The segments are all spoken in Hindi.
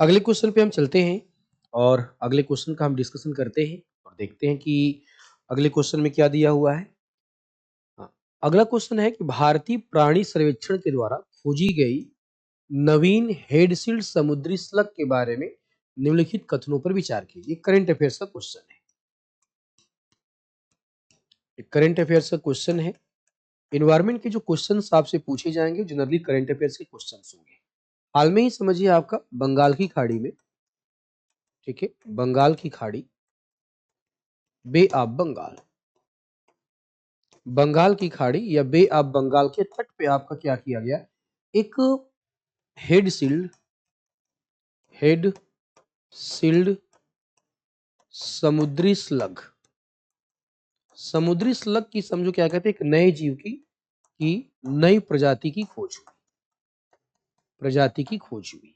अगले क्वेश्चन पे हम चलते हैं और अगले क्वेश्चन का हम डिस्कशन करते हैं और देखते हैं कि अगले क्वेश्चन में क्या दिया हुआ है। हाँ, अगला क्वेश्चन है कि भारतीय प्राणी सर्वेक्षण के द्वारा खोजी गई नवीन हेडसील्ड समुद्री स्लग के बारे में निम्नलिखित कथनों पर विचार कीजिए। करंट अफेयर्स का क्वेश्चन है। करंट अफेयर्स का क्वेश्चन है। इन्वायरमेंट के जो क्वेश्चंस आपसे पूछे जाएंगे जनरली करंट अफेयर्स के क्वेश्चंस होंगे। हाल में ही समझिए आपका बंगाल की खाड़ी में, ठीक है, बंगाल की खाड़ी, बे ऑफ बंगाल, बंगाल की खाड़ी या बे ऑफ बंगाल के तट पे आपका क्या किया गया, एक हेड सील्ड समुद्री स्लग, समुद्री स्लग की समझो क्या कहते हैं, एक नए जीव की नई प्रजाति की खोज हुई, प्रजाति की खोज हुई।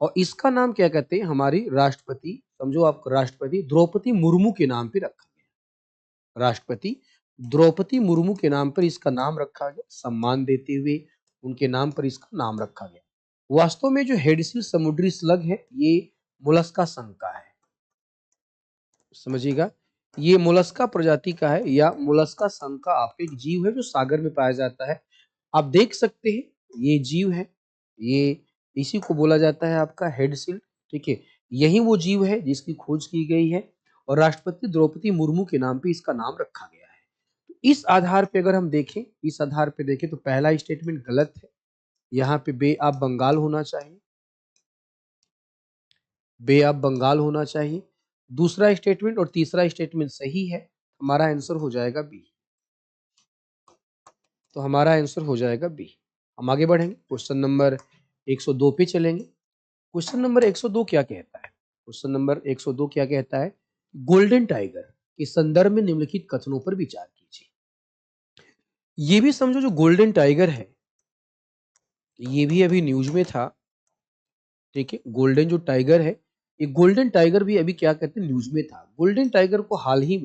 और इसका नाम क्या कहते हैं, हमारी राष्ट्रपति, समझो आप राष्ट्रपति द्रौपदी मुर्मू के नाम पे रखा गया। राष्ट्रपति द्रौपदी मुर्मू के नाम पर इसका नाम रखा गया, सम्मान देते हुए उनके नाम पर इसका नाम रखा गया। वास्तव में जो हेडसील समुद्री स्लग है ये मोलस्का संघ का है, समझिएगा, ये मोलस्का प्रजाति का है या मोलस्का संघ का आपका एक जीव है जो सागर में पाया जाता है। आप देख सकते हैं ये जीव है, ये इसी को बोला जाता है आपका हेडसील, ठीक है। यही वो जीव है जिसकी खोज की गई है और राष्ट्रपति द्रौपदी मुर्मू के नाम पे इसका नाम रखा गया है। इस आधार पे अगर हम देखें, इस आधार पे देखें तो पहला स्टेटमेंट गलत है, यहाँ पे बे ऑफ बंगाल होना चाहिए, बे ऑफ बंगाल होना चाहिए। दूसरा स्टेटमेंट और तीसरा स्टेटमेंट सही है, हमारा आंसर हो जाएगा बी। तो हमारा आंसर हो जाएगा बी। हम आगे बढ़ेंगे, क्वेश्चन नंबर 102 पे चलेंगे। क्वेश्चन नंबर 102 क्या कहता है, क्वेश्चन नंबर 102 क्या कहता है, गोल्डन टाइगर के संदर्भ में निम्नलिखित कथनों पर विचार कीजिए। ये भी समझो जो गोल्डन टाइगर है ये भी अभी न्यूज में था, ठीक है। गोल्डन जो टाइगर है, ये गोल्डन टाइगर भी अभी क्या कहते हैं न्यूज में था। गोल्डन टाइगर को हाल ही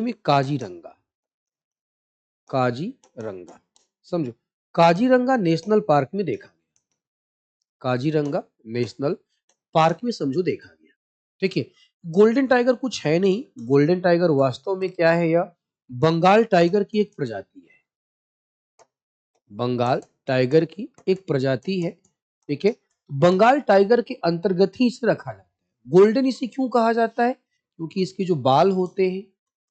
में काजीरंगा, समझो, काजीरंगा नेशनल पार्क में देखा गया, काजीरंगा नेशनल पार्क में समझो देखा गया, ठीक है। गोल्डन टाइगर कुछ है नहीं, गोल्डन टाइगर वास्तव में क्या है, यह बंगाल टाइगर की एक प्रजाति है, बंगाल टाइगर की एक प्रजाति है, ठीक है। बंगाल टाइगर के अंतर्गत ही इसे रखा जाता है। गोल्डन इसे क्यों कहा जाता है, क्योंकि इसके जो बाल होते हैं,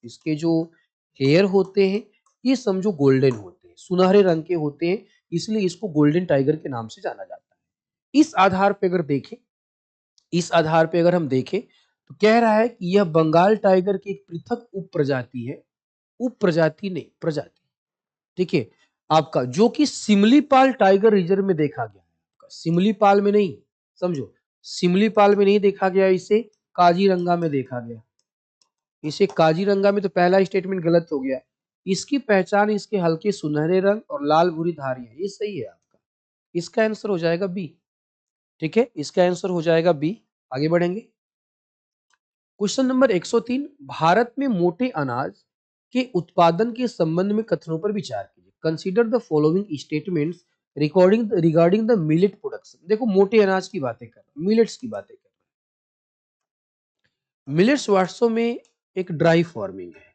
इसके जो हेयर होते हैं, ये समझो गोल्डन होते हैं, सुनहरे रंग के होते हैं, इसलिए इसको गोल्डन टाइगर के नाम से जाना जाता है। इस आधार पे अगर देखें, इस आधार पे अगर हम देखें तो कह रहा है कि यह बंगाल टाइगर की एक पृथक उप प्रजाति है, उप प्रजाति नहीं प्रजाति, ठीक है, आपका जो कि सिमलीपाल टाइगर रिजर्व में देखा गया है, आपका सिमलीपाल में नहीं, समझो, सिमलीपाल में नहीं देखा गया, इसे काजीरंगा में देखा गया, इसे काजीरंगा में। तो पहला स्टेटमेंट गलत हो गया। इसकी पहचान इसके हल्के सुनहरे रंग और लाल भूरी धारियां, ये सही है आपका, इसका आंसर हो जाएगा बी, ठीक है, इसका आंसर हो जाएगा बी। आगे बढ़ेंगे, क्वेश्चन नंबर 103, भारत में मोटे अनाज के उत्पादन के संबंध में कथनों पर विचार कीजिए। Consider the following statements regarding the millet production. देखो मोटे अनाज की बातें कर रहे हैं, मिलेट्स की बातें कर रहे हैं। मिलेट्स वास्तव में एक ड्राई फार्मिंग है,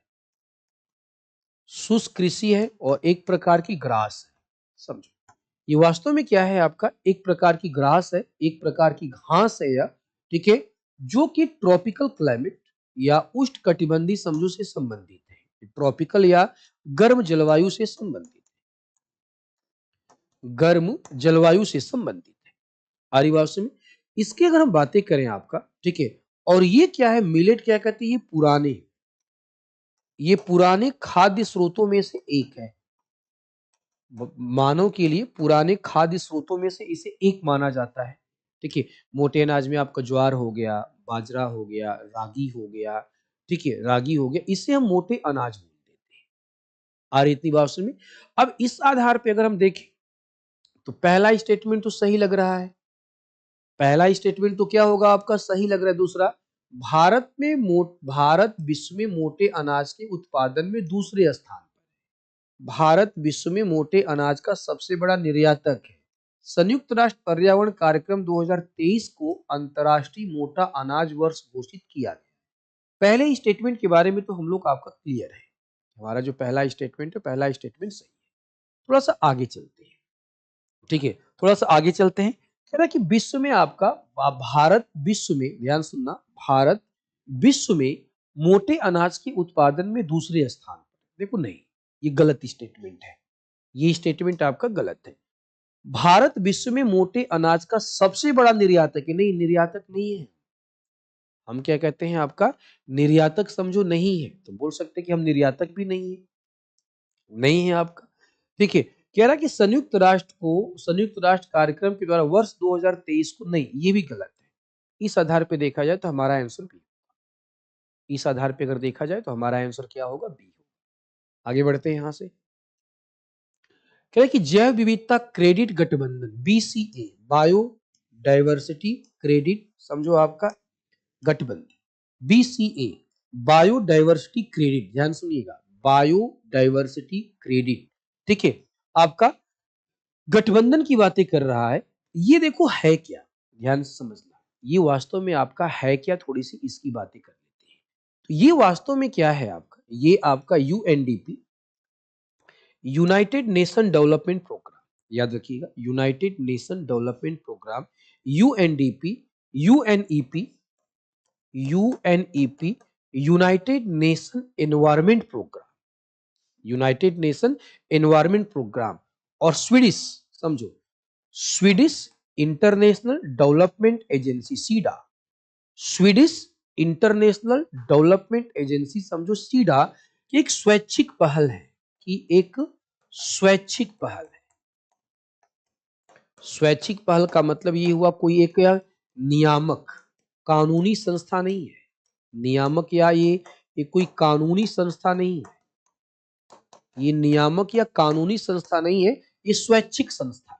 शुष्क कृषि है और एक प्रकार की ग्रास है, समझो, ये वास्तव में क्या है आपका, एक प्रकार की ग्रास है, एक प्रकार की घास है यह, ठीक है, जो कि ट्रॉपिकल क्लाइमेट या उष्ण कटिबंधीय समझो से संबंधित है, ट्रॉपिकल या गर्म जलवायु से संबंधित है, गर्म जलवायु से संबंधित है। आदिवासी में इसकी अगर हम बातें करें आपका, ठीक है, और ये क्या है, मिलेट क्या कहते हैं, ये पुराने खाद्य स्रोतों में से एक है, मानव के लिए पुराने खाद्य स्रोतों में से इसे एक माना जाता है, ठीक है। मोटे अनाज में आपका ज्वार हो गया, बाजरा हो गया, रागी हो गया, ठीक है, रागी हो गया, इसे हम मोटे अनाज बोल देते हैं। आ रही इतनी बात समझ में। अब इस आधार पे अगर हम देखें तो पहला स्टेटमेंट तो सही लग रहा है, पहला स्टेटमेंट तो क्या होगा आपका, सही लग रहा है। दूसरा, भारत विश्व में मोटे अनाज के उत्पादन में दूसरे स्थान, भारत विश्व में मोटे अनाज का सबसे बड़ा निर्यातक है, संयुक्त राष्ट्र पर्यावरण कार्यक्रम 2023 को अंतर्राष्ट्रीय मोटा अनाज वर्ष घोषित किया गया। पहले स्टेटमेंट के बारे में तो हम लोग आपका क्लियर है, हमारा जो पहला स्टेटमेंट है, पहला स्टेटमेंट सही है। थोड़ा सा आगे चलते हैं, ठीक है, थोड़ा सा आगे चलते हैं। कह रहा है कि विश्व में आपका भारत विश्व में, ध्यान सुनना, भारत विश्व में मोटे अनाज के उत्पादन में दूसरे स्थान पर। देखो नहीं, ये गलत स्टेटमेंट है, ये स्टेटमेंट आपका गलत है। भारत विश्व में मोटे अनाज का सबसे बड़ा निर्यातक है, नहीं, निर्यातक नहीं है। हम क्या कहते हैं, आपका निर्यातक समझो नहीं है, तो बोल सकते कि हम निर्यातक भी नहीं है, नहीं है आपका, ठीक है। कह रहा कि संयुक्त राष्ट्र कार्यक्रम के द्वारा वर्ष 2023 को, नहीं, ये भी गलत है। इस आधार पे देखा जाए तो हमारा आंसर बी, इस आधार पे अगर देखा जाए तो हमारा आंसर क्या होगा, बी होगा। आगे बढ़ते हैं यहां से। कह रहे कि जैव विविधता क्रेडिट गठबंधन बीसीए, बायो डाइवर्सिटी क्रेडिट, समझो आपका गठबंधन बीसीए, बायोडाइवर्सिटी क्रेडिट, ध्यान सुनिएगा, बायोडाइवर्सिटी क्रेडिट, ठीक है, आपका गठबंधन की बातें कर रहा है। ये देखो है क्या, ध्यान से समझना, ये वास्तव में आपका है क्या, थोड़ी सी इसकी बातें कर लेते हैं। तो ये वास्तव में क्या है आपका, ये आपका UNDP, United Nation Development Programme, याद रखिएगा, United Nation Development Programme, UNDP, UNEP, UNEP, United Nation Environment Programme, United Nation Environment Programme, और स्वीडिश, समझो, Swedish International Development Agency SIDA, Swedish International Development Agency, समझो सीडा, की एक स्वैच्छिक पहल है, कि एक स्वैच्छिक पहल है। स्वैच्छिक पहल का मतलब ये हुआ कोई एक नियामक कानूनी संस्था नहीं है, नियामक या ये कोई कानूनी संस्था नहीं है, ये नियामक या कानूनी संस्था नहीं है, ये स्वैच्छिक संस्था है,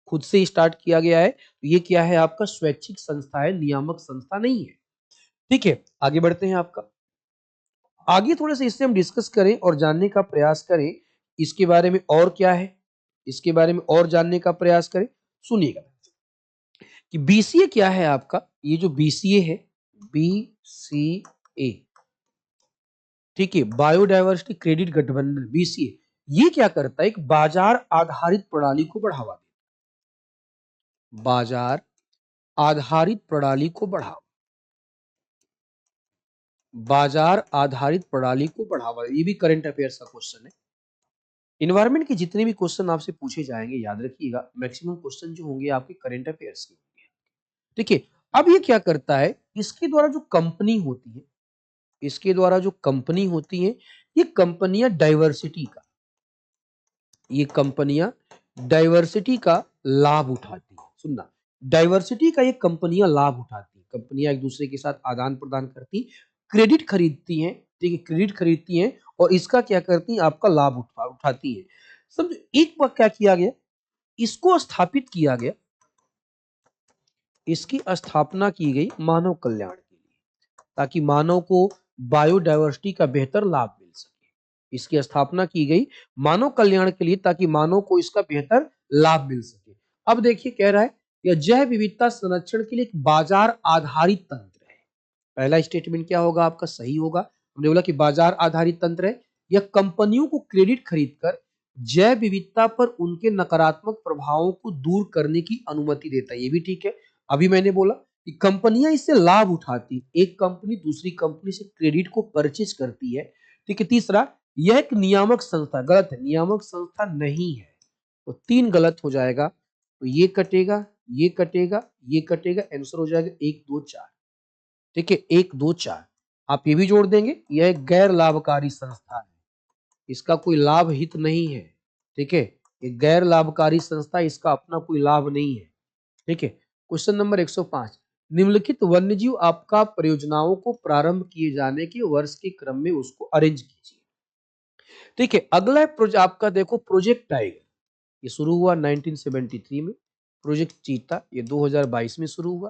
खुद से स्टार्ट किया गया है, तो ये क्या है आपका, स्वैच्छिक संस्था है, नियामक संस्था नहीं है, ठीक है। आगे बढ़ते हैं, आपका आगे थोड़े से इससे हम डिस्कस करें और जानने का प्रयास करें, इसके बारे में और क्या है, इसके बारे में और जानने का प्रयास करें। सुनिएगा कि बीसीए क्या है आपका, ये जो बीसीए है, बीसीए, ठीक है, बायोडायवर्सिटी क्रेडिट गठबंधन बीसीए, ये क्या करता है, एक बाजार आधारित प्रणाली को बढ़ावा देता, बाजार आधारित प्रणाली को बढ़ावा, बाजार आधारित प्रणाली को बढ़ावा, ये भी करंट अफेयर्स का क्वेश्चन है। इन्वायरमेंट के जितने भी क्वेश्चन आपसे पूछे जाएंगे, याद रखिएगा, मैक्सिमम क्वेश्चन जो होंगे आपके करंट अफेयर्स के होंगे, ठीक है। अब ये क्या करता है, इसके द्वारा जो कंपनी होती है, इसके द्वारा जो कंपनी होती है, ये कंपनियां डाइवर्सिटी का, ये कंपनियां डाइवर्सिटी का लाभ उठाती है, सुनना, डाइवर्सिटी का ये कंपनियां लाभ उठाती है, कंपनियां एक दूसरे के साथ आदान प्रदान करती, क्रेडिट खरीदती हैं, ठीक है, क्रेडिट खरीदती हैं और इसका क्या करती हैं, आपका लाभ उठाती है। समझो एक बार क्या किया गया, इसको स्थापित किया गया, इसकी स्थापना की गई मानव कल्याण के लिए, ताकि मानव को बायोडायवर्सिटी का बेहतर लाभ मिल सके, इसकी स्थापना की गई मानव कल्याण के लिए, ताकि मानव को इसका बेहतर लाभ मिल सके। अब देखिए कह रहा है यह जैव विविधता संरक्षण के लिए एक बाजार आधारित तंत्र है। पहला स्टेटमेंट क्या होगा आपका, सही होगा, हमने बोला कि बाजार आधारित तंत्र है, यह कंपनियों को क्रेडिट खरीदकर जैव विविधता पर उनके नकारात्मक प्रभावों को दूर करने की अनुमति देता है, ये भी ठीक है। अभी मैंने बोला कि कंपनियां इससे लाभ उठाती, एक कंपनी दूसरी कंपनी से क्रेडिट को परचेज करती है, ठीक है। तीसरा, यह एक नियामक संस्था, गलत है, नियामक संस्था नहीं है, तो तीन गलत हो जाएगा, तो ये कटेगा, ये कटेगा, ये कटेगा, आंसर हो जाएगा 1 2 4, ठीक है, 1 2 4। आप ये भी जोड़ देंगे, यह एक गैर लाभकारी संस्था है, इसका कोई लाभ हित नहीं है, ठीक है, ये गैर लाभकारी संस्था, इसका अपना कोई लाभ नहीं है, ठीक है। क्वेश्चन नंबर 105, निम्नलिखित वन्यजीव आपका परियोजनाओं को प्रारंभ किए जाने के वर्ष के क्रम में उसको अरेंज कीजिए, ठीक है। अगला आपका देखो प्रोजेक्ट टाइगर, ये शुरू हुआ 1973 में, प्रोजेक्ट चीता ये 2022 में शुरू हुआ,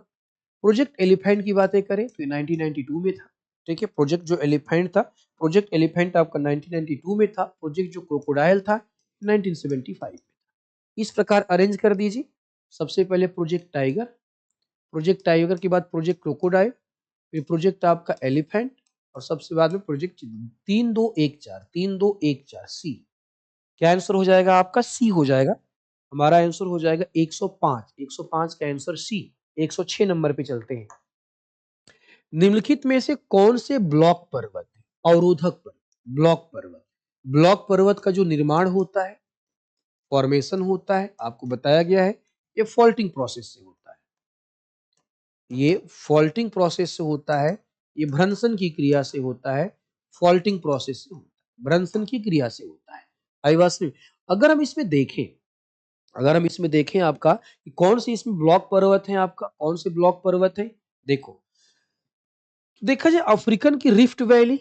प्रोजेक्ट एलिफेंट की बातें करें तो ये 1992 में था, ठीक है। प्रोजेक्ट जो एलिफेंट था, प्रोजेक्ट एलिफेंट आपका 1992 में था, प्रोजेक्ट जो क्रोकोडाइल था 1975 में। इस प्रकार अरेंज कर दीजिए। सबसे पहले प्रोजेक्ट टाइगर, प्रोजेक्ट टाइगर के बाद प्रोजेक्ट क्रोकोडाइल, फिर प्रोजेक्ट आपका एलिफेंट और सबसे बाद में प्रोजेक्ट 3214, 3214 सी। क्या आंसर हो जाएगा आपका? सी हो जाएगा। हमारा आंसर हो जाएगा 105, 105 का आंसर सी। 106 नंबर पे चलते हैं। निम्नलिखित में से कौन से ब्लॉक पर्वत है? अवरोधक पर्वत, ब्लॉक पर्वत। ब्लॉक पर्वत का जो निर्माण होता है, फॉर्मेशन होता है, आपको बताया गया है ये फॉल्टिंग प्रोसेस से होता है। ये फॉल्टिंग प्रोसेस से होता है, ये भ्रंशन की क्रिया से होता है, फॉल्टिंग प्रोसेस से होता है, भ्रंशन की क्रिया से होता है। आई बात समझ? अगर हम इसमें देखें, अगर हम इसमें देखें आपका कि कौन से इसमें ब्लॉक पर्वत है, आपका कौन से ब्लॉक पर्वत है, देखो देखा जाए अफ्रीकन की रिफ्ट वैली,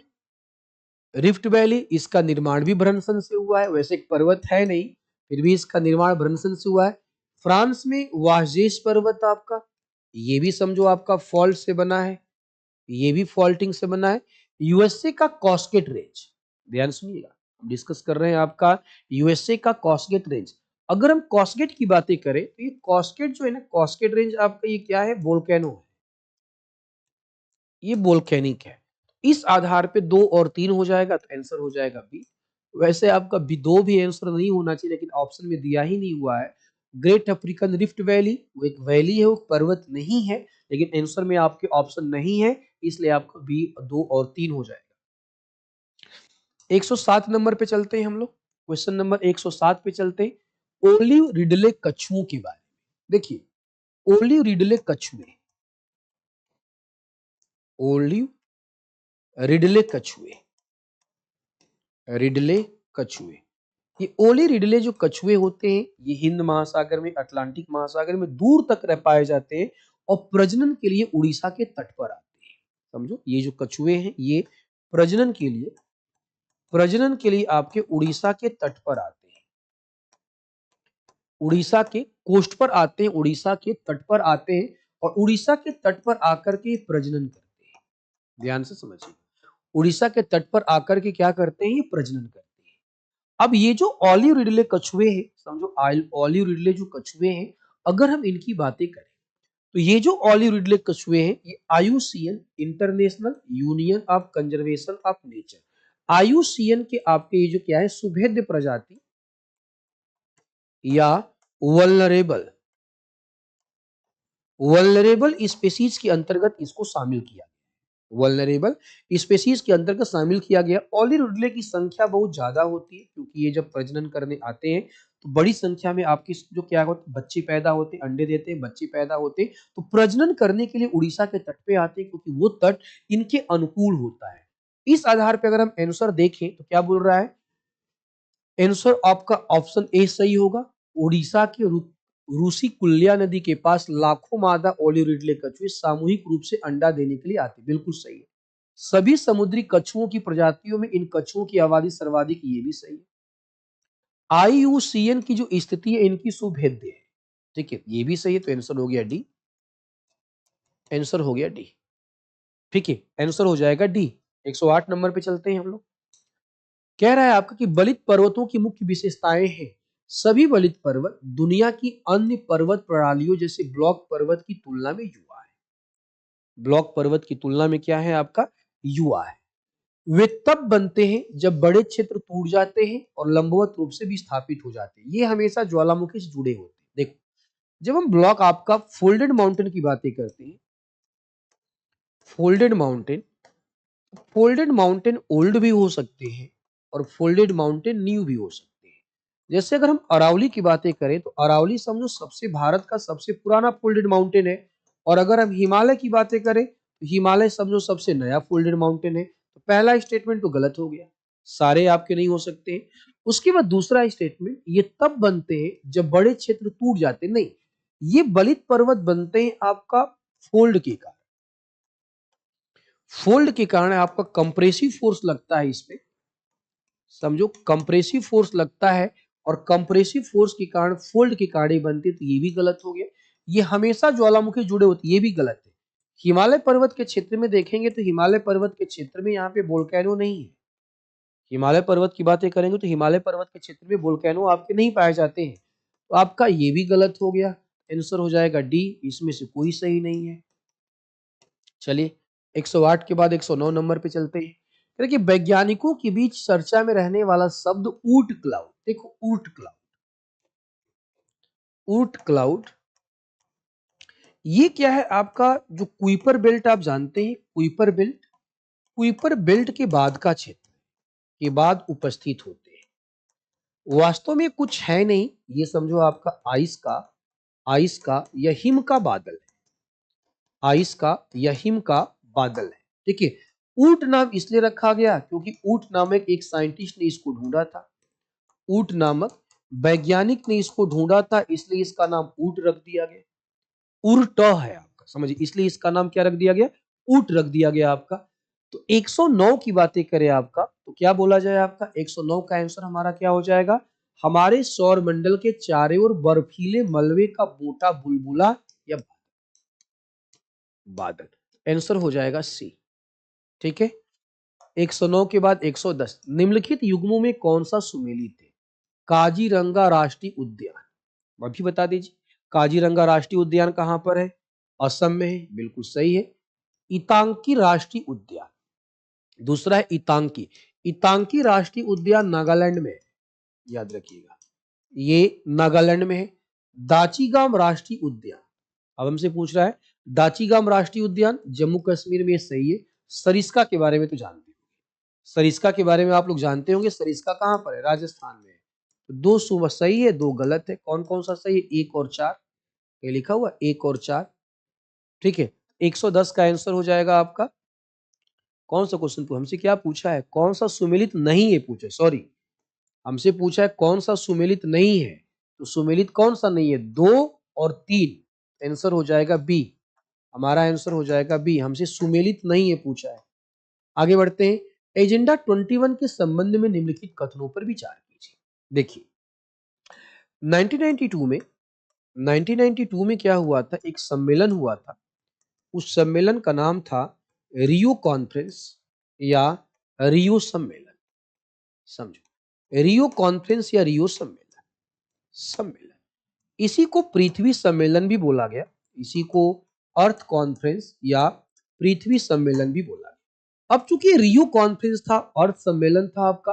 रिफ्ट वैली इसका निर्माण भी भ्रंशन से हुआ है, वैसे एक पर्वत है नहीं फिर भी इसका निर्माण भ्रंशन से हुआ है। फ्रांस में वाजेस पर्वत आपका, ये भी समझो आपका फॉल्ट से बना है, ये भी फॉल्टिंग से बना है। यूएसए का कॉस्केट रेंज, ध्यान सुनिएगा, हम डिस्कस कर रहे हैं आपका यूएसए का कॉस्केट रेंज। अगर हम कॉस्केट की बातें करें तो ये कॉस्केट जो है ना, कॉस्केट रेंज आपका ये क्या है? वोल्केनो है, ये वोल्केनिक है। इस आधार पे 2 और 3 हो जाएगा तो आंसर हो जाएगा बी। वैसे आपका बी 2 भी आंसर नहीं होना चाहिए लेकिन ऑप्शन में दिया ही नहीं हुआ है। ग्रेट अफ्रीकन रिफ्ट वैली वो एक वैली है, वो पर्वत नहीं है, लेकिन आंसर में आपके ऑप्शन नहीं है, इसलिए आपका बी 2 और 3 हो जाएगा। 107 नंबर पे चलते हैं हम लोग, क्वेश्चन नंबर 107 पे चलते हैं। ओलिव रिडले कछुओं के बारे में देखिए। ओलिव रिडले कछुए, ओलिव रिडले कछुए, रिडले कछुए, ये ओली रिडले जो कछुए होते हैं ये हिंद महासागर में, अटलांटिक महासागर में दूर तक रह पाए जाते हैं और प्रजनन के लिए उड़ीसा के तट पर आते हैं। समझो ये जो कछुए हैं ये प्रजनन के लिए, प्रजनन के लिए आपके उड़ीसा के तट पर आते हैं, उड़ीसा के कोस्ट पर आते हैं, उड़ीसा के तट पर आते हैं और उड़ीसा के तट पर आकर के प्रजनन करते हैं। ध्यान से समझिए, उड़ीसा के तट पर आकर के क्या करते हैं? ये प्रजनन करते हैं। अब ये जो ऑलिव रिडले कछुए हैं, समझो ऑलिव रिडले जो कछुए हैं, अगर हम इनकी बातें करें तो ये जो ऑलिव रिडले कछुए हैं ये IUCN, international union of conservation of nature, IUCN के आपके ये जो क्या है सुभेद्य प्रजाति या वल्नरेबल, वल्नरेबल स्पीसीज के अंतर्गत इसको शामिल किया, वल्नरेबल स्पीसीज के अंतर्गत शामिल किया गया। ऑलिव रिडले की संख्या बहुत ज्यादा होती है क्योंकि ये जब प्रजनन करने आते हैं तो बड़ी संख्या में आपकी जो क्या होते बच्चे पैदा होते, अंडे देते हैं, बच्चे पैदा होते, तो प्रजनन करने के लिए उड़ीसा के तट पे आते हैं क्योंकि वो तट इनके अनुकूल होता है। इस आधार पर अगर हम आंसर देखें तो क्या बोल रहा है? आंसर आपका ऑप्शन ए सही होगा। उड़ीसा के रूसी कुल्या नदी के पास लाखों मादा ओलिव रिडले कछुए सामूहिक रूप से अंडा देने के लिए आते, बिल्कुल सही है। सभी समुद्री कछुओं की प्रजातियों में इन कछुओं की आबादी सर्वाधिक, ये भी सही है। आईयूसीएन की जो स्थिति है इनकी सुभेद्य है, ठीक है, ये भी सही है, तो आंसर हो गया डी, आंसर हो गया डी, ठीक है, आंसर हो जाएगा डी। 108 नंबर पे चलते हैं हम लोग। कह रहा है आपका कि बलित पर्वतों की मुख्य विशेषताएं हैं। सभी बलित पर्वत दुनिया की अन्य पर्वत प्रणालियों जैसे ब्लॉक पर्वत की तुलना में युवा है, ब्लॉक पर्वत की तुलना में क्या है आपका? युवा है। वे तब बनते हैं जब बड़े क्षेत्र टूट जाते हैं और लंबवत रूप से भी स्थापित हो जाते हैं। ये हमेशा ज्वालामुखी से जुड़े होते हैं। देखो जब हम ब्लॉक आपका फोल्डेड माउंटेन की बातें करते हैं, folded mountain, folded mountain old भी हो सकते हैं और फोल्डेड माउंटेन न्यू भी हो सकते हैं। जैसे अगर हम अरावली की बातें करें तो अरावली समझो सबसे भारत का सबसे पुराना फोल्डेड माउंटेन है, और अगर हम हिमालय की बातें करें तो हिमालय समझो सबसे नया फोल्डेड माउंटेन है। तो पहला स्टेटमेंट तो गलत हो गया, सारे आपके नहीं हो सकते। उसके बाद दूसरा स्टेटमेंट, ये तब बनते हैं जब बड़े क्षेत्र टूट जाते, नहीं, ये बलित पर्वत बनते हैं आपका फोल्ड के कारण, फोल्ड के कारण आपका कंप्रेसिव फोर्स लगता है इस पे, समझो कंप्रेसिव फोर्स लगता है और कंप्रेसिव फोर्स के कारण फोल्ड के कारण बनते, तो ये भी गलत हो गया। ये हमेशा ज्वालामुखी जुड़े होते, ये भी गलत है। हिमालय पर्वत के क्षेत्र में देखेंगे तो हिमालय पर्वत के क्षेत्र में यहाँ पे वोल्केनो नहीं है। हिमालय पर्वत की बातें करेंगे तो हिमालय पर्वत के क्षेत्र में वोल्केनो आपके नहीं पाए जाते हैं, तो आपका ये भी गलत हो गया। आंसर हो जाएगा डी, इसमें से कोई सही नहीं है। चलिए 108 के बाद 109 नंबर पे चलते हैं। देखिए वैज्ञानिकों के बीच चर्चा में रहने वाला शब्द ऊर्ट क्लाउड। देखो ऊर्ट क्लाउड, ऊर्ट क्लाउड ये क्या है आपका? जो कुइपर बेल्ट आप जानते हैं, कुइपर बेल्ट, कुइपर बेल्ट के बाद का क्षेत्र के बाद उपस्थित होते हैं। वास्तव में कुछ है नहीं, ये समझो आपका आइस का या हिम का बादल है, आइस का या हिम का बादल है। देखिए ऊर्ट नाम इसलिए रखा गया क्योंकि ऊर्ट नामक एक साइंटिस्ट ने इसको ढूंढा था, ऊर्ट नामक वैज्ञानिक ने इसको ढूंढा था, इसलिए इसका नाम ऊर्ट रख दिया गया। उर्ट है आपका, समझिए, इसलिए इसका नाम क्या रख दिया गया? ऊर्ट रख दिया गया आपका। तो 109 की बातें करें आपका तो क्या बोला जाए आपका? 109 का आंसर हमारा क्या हो जाएगा? हमारे सौर मंडल के चारों ओर बर्फीले मलबे का मोटा बुलबुला या बादल। आंसर हो जाएगा सी। ठीक है, 109 के बाद 110, निम्नलिखित युग्मों में कौन सा सुमेलित है? काजीरंगा राष्ट्रीय उद्यान, अभी बता दीजिए। काजीरंगा राष्ट्रीय उद्यान कहां पर है? असम में है, बिल्कुल सही है। इतांकी राष्ट्रीय उद्यान, दूसरा है इतांकी, इतांकी राष्ट्रीय उद्यान नागालैंड में है, याद रखिएगा, ये नागालैंड में है। दाचीगाम राष्ट्रीय उद्यान, अब हमसे पूछ रहा है दाचीगाम राष्ट्रीय उद्यान जम्मू कश्मीर में, सही है। सरिस्का के बारे में तो जानते हो, सरिस्का के बारे में आप लोग जानते होंगे, सरिस्का कहां पर है? राजस्थान में है। तो दो सुबह सही है, दो गलत है। कौन कौन सा सही है? एक और चार, ये लिखा हुआ एक और चार। ठीक है, 110 का आंसर हो जाएगा आपका। कौन सा क्वेश्चन हमसे क्या पूछा है? कौन सा सुमेलित नहीं है पूछे, सॉरी, हमसे पूछा है कौन सा सुमेलित नहीं है। तो सुमेलित कौन सा नहीं है? 2 और 3, आंसर हो जाएगा बी। हमारा आंसर हो जाएगा बी, हमसे सुमेलित नहीं है पूछा है। आगे बढ़ते हैं। एजेंडा 21 के संबंध में निम्नलिखित कथनों पर विचार कीजिए। देखिए 1992 में 1992 में क्या हुआ था? एक सम्मेलन हुआ था, उस सम्मेलन का नाम था रियो कॉन्फ्रेंस या रियो सम्मेलन। समझो, रियो कॉन्फ्रेंस या रियो सम्मेलन, सम्मेलन इसी को पृथ्वी सम्मेलन भी बोला गया, इसी को अर्थ कॉन्फ्रेंस या पृथ्वी सम्मेलन भी बोला गया। अब चूंकि रियो कॉन्फ्रेंस था, अर्थ सम्मेलन था आपका,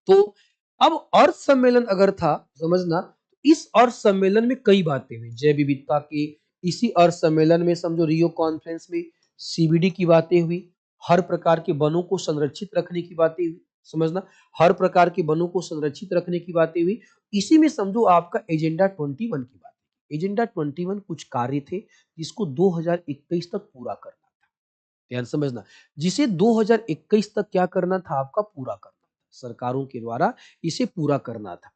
तो अब अर्थ सम्मेलन अगर था, समझना, इस अर्थ सम्मेलन में कई बातें हुई जैव विविधता के। इसी अर्थ सम्मेलन में समझो रियो कॉन्फ्रेंस में सीबीडी की बातें हुई, हर प्रकार के वनों को संरक्षित रखने की बातें हुई, समझना, हर प्रकार के वनों को संरक्षित रखने की बातें हुई। इसी में समझो आपका एजेंडा 21 की बात, एजेंडा 21 कुछ कार्य थे जिसको 2021 तक पूरा करना था, ध्यान समझना, जिसे 2021 तक क्या करना था? आपका पूरा करना, सरकारों के द्वारा इसे पूरा करना था।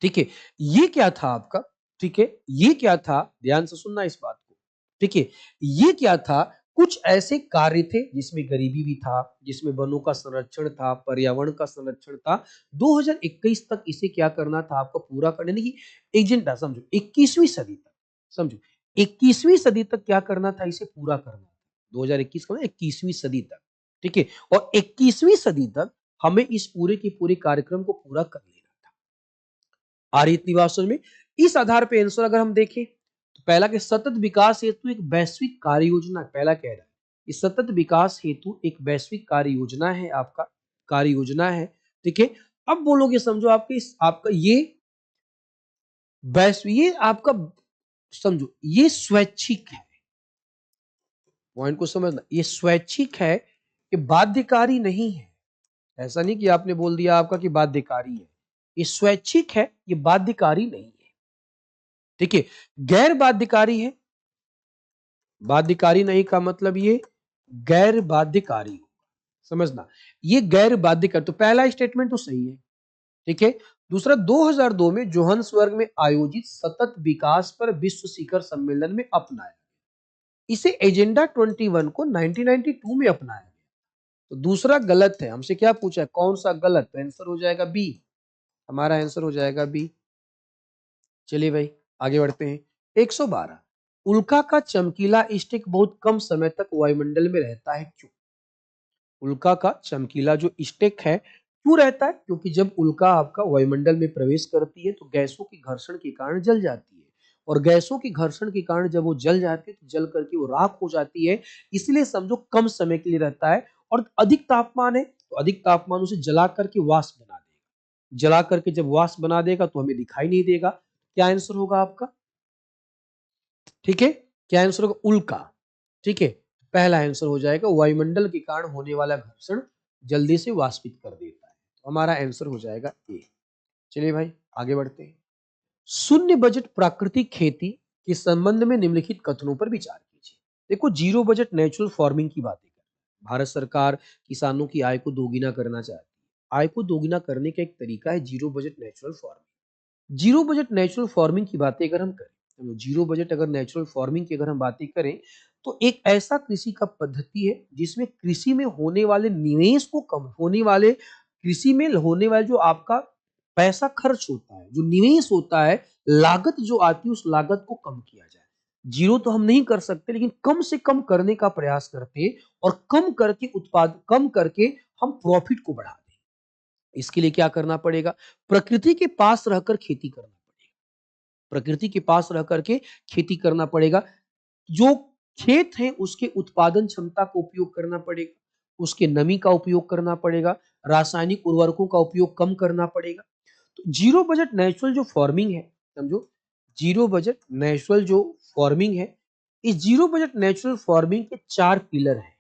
ठीक है, ये क्या था आपका? ठीक है, ये क्या था? ध्यान से सुनना इस बात को। ठीक है, ये क्या था? कुछ ऐसे कार्य थे जिसमें गरीबी भी था, जिसमें वनों का संरक्षण था, पर्यावरण का संरक्षण था। 2021 तक इसे क्या करना था? आपका पूरा करने की एजेंडा, समझो 21वीं सदी तक, समझो 21वीं सदी तक क्या करना था? इसे पूरा करना। 2021 का 21वीं सदी तक, ठीक है, और 21वीं सदी तक हमें इस पूरे के पूरे कार्यक्रम को पूरा कर लेना था। आ रही इतनी बात समझ में? इस आधार पे आंसर अगर हम देखें तो पहला के सतत विकास हेतु एक वैश्विक कार्य योजना, पहला कह रहा है इस सतत विकास हेतु एक वैश्विक कार्य योजना है, आपका कार्य योजना है। ठीक है, अब बोलोगे समझो आपके इस आपका ये वैश्विक, ये आपका समझो ये स्वैच्छिक है, पॉइंट को समझना, ये स्वैच्छिक है, ये बाध्यकारी नहीं है। ऐसा नहीं कि आपने बोल दिया आपका कि बाध्यकारी है, ये स्वैच्छिक है, ये बाध्यकारी नहीं है। ठीक है, गैर बाध्यकारी है, बाध्यकारी नहीं का मतलब ये गैर बाध्यकारी हो, समझना, ये गैर बाध्यकारी। तो पहला स्टेटमेंट तो सही है। ठीक है, दूसरा 2002 में जोहान्सबर्ग में आयोजित सतत विकास पर विश्व शिखर सम्मेलन में अपनाया, इसे एजेंडा 21 को 1992 में अपनाया गया। तो दूसरा गलत है, हमसे क्या पूछा है कौन सा गलत? तो आंसर हो जाएगा बी, हमारा आंसर हो जाएगा बी। चलिए भाई आगे बढ़ते हैं। 112, उल्का का चमकीला स्टिक बहुत कम समय तक वायुमंडल में रहता है, क्यों? उल्का का चमकीला जो स्टिक है क्यों रहता है? क्योंकि जब उल्का आपका वायुमंडल में प्रवेश करती है तो गैसों के घर्षण के कारण जल जाती है, और गैसों के घर्षण के कारण जब वो जल जाती है तो जल करके वो राख हो जाती है। इसलिए समझो कम समय के लिए रहता है। और अधिक तापमान है तो अधिक तापमान उसे जला करके वाष्प बना देगा। जला करके जब वाष्प बना देगा तो हमें दिखाई नहीं देगा। क्या आंसर होगा आपका? ठीक है, क्या आंसर होगा? उल्का। ठीक है, पहला आंसर हो जाएगा वायुमंडल के कारण होने वाला घर्षण जल्दी से वाष्पित कर देता है। तो हमारा आंसर हो जाएगा ए। चलिए भाई आगे बढ़ते हैं। शून्य बजट प्राकृतिक खेती के संबंध में निम्नलिखित कथनों पर विचार कीजिए। देखो, जीरो बजट नेचुरल फार्मिंग की बातें कर। भारत सरकार किसानों की आय को दोगुना करना चाहती है। आय को दोगुना करने का एक तरीका है zero budget natural farming. Zero budget natural farming की बातें अगर हम करें, तो जीरो बजट अगर नेचुरल फार्मिंग की अगर हम बातें करें तो एक ऐसा कृषि का पद्धति है जिसमें कृषि में होने वाले निवेश को कम होने वाले कृषि में होने वाले जो आपका पैसा खर्च होता है, जो निवेश होता है, लागत जो आती है, उस लागत को कम किया जाए। जीरो तो हम नहीं कर सकते, लेकिन कम से कम करने का प्रयास करते हैं और कम करके हम प्रॉफिट को बढ़ा दें। इसके लिए क्या करना पड़ेगा? प्रकृति के पास रहकर खेती करना पड़ेगा। प्रकृति के पास रह करके खेती करना पड़ेगा। जो खेत है उसके उत्पादन क्षमता का उपयोग करना पड़ेगा, उसके नमी का उपयोग करना पड़ेगा, रासायनिक उर्वरकों का उपयोग कम करना पड़ेगा। तो जीरो बजट नेचुरल जो फार्मिंग है, समझो, जीरो बजट नेचुरल जो फार्मिंग है, इस जीरो बजट नेचुरल फार्मिंग के चार पिलर हैं।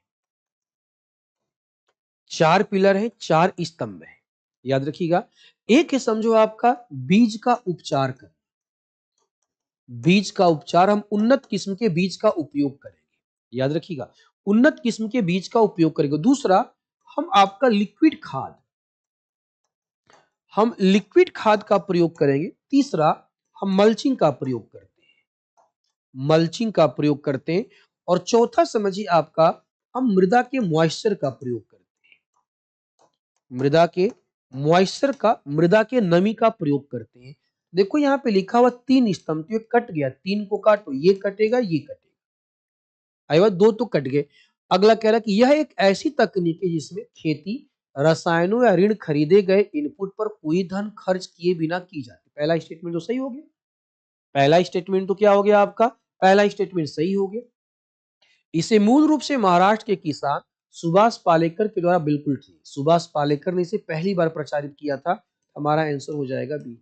चार पिलर है, चार स्तंभ है। याद रखिएगा। एक है समझो आपका बीज का उपचार कर। बीज का उपचार, हम उन्नत किस्म के बीज का उपयोग करेंगे। याद रखिएगा, उन्नत किस्म के बीज का उपयोग करेंगे। दूसरा, हम आपका लिक्विड खाद, हम लिक्विड खाद का प्रयोग करेंगे। तीसरा, हम मल्चिंग का प्रयोग करते हैं, मल्चिंग का प्रयोग करते हैं। और चौथा समझिए आपका, हम मृदा के मॉइस्चर का प्रयोग करते हैं। मृदा के नमी का प्रयोग करते हैं। देखो यहाँ पे लिखा हुआ तीन स्तंभ, तो ये कट गया। तीन को काटो, ये कटेगा, ये कटेगा। आई बात, दो तो कट गए। अगला कह रहा है कि यह एक ऐसी तकनीक है जिसमें खेती रसायनों या ऋण खरीदे गए इनपुट पर कोई धन खर्च किए बिना की जाती। पहला स्टेटमेंट तो सही हो गया। पहला स्टेटमेंट तो क्या हो गया आपका? पहला स्टेटमेंट सही हो गया। इसे मूल रूप से महाराष्ट्र के किसान सुभाष पालेकर के द्वारा बिल्कुल ठीक, सुभाष पालेकर ने इसे पहली बार प्रचारित किया था। हमारा आंसर हो जाएगा बी।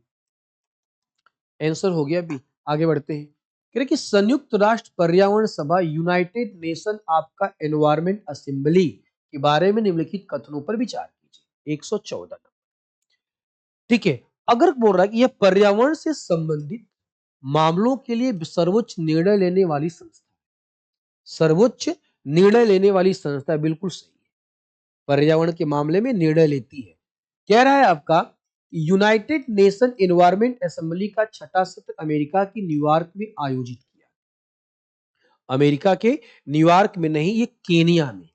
आंसर हो गया बी। आगे बढ़ते हैं। कह रहे कि संयुक्त राष्ट्र पर्यावरण सभा, यूनाइटेड नेशन आपका एनवायरमेंट असेंबली के बारे में निम्नलिखित कथनों पर विचार कीजिए। 114 नंबर। ठीक है, अगर बोल रहा है कि यह पर्यावरण से संबंधित मामलों के लिए सर्वोच्च निर्णय लेने वाली संस्था, सर्वोच्च निर्णय लेने वाली संस्था, बिल्कुल सही है। पर्यावरण के मामले में निर्णय लेती है। कह रहा है आपका यूनाइटेड नेशन एनवायरमेंट असेंबली का छठा सत्र अमेरिका की न्यूयॉर्क में आयोजित किया। अमेरिका के न्यूयॉर्क में नहीं, ये केनिया में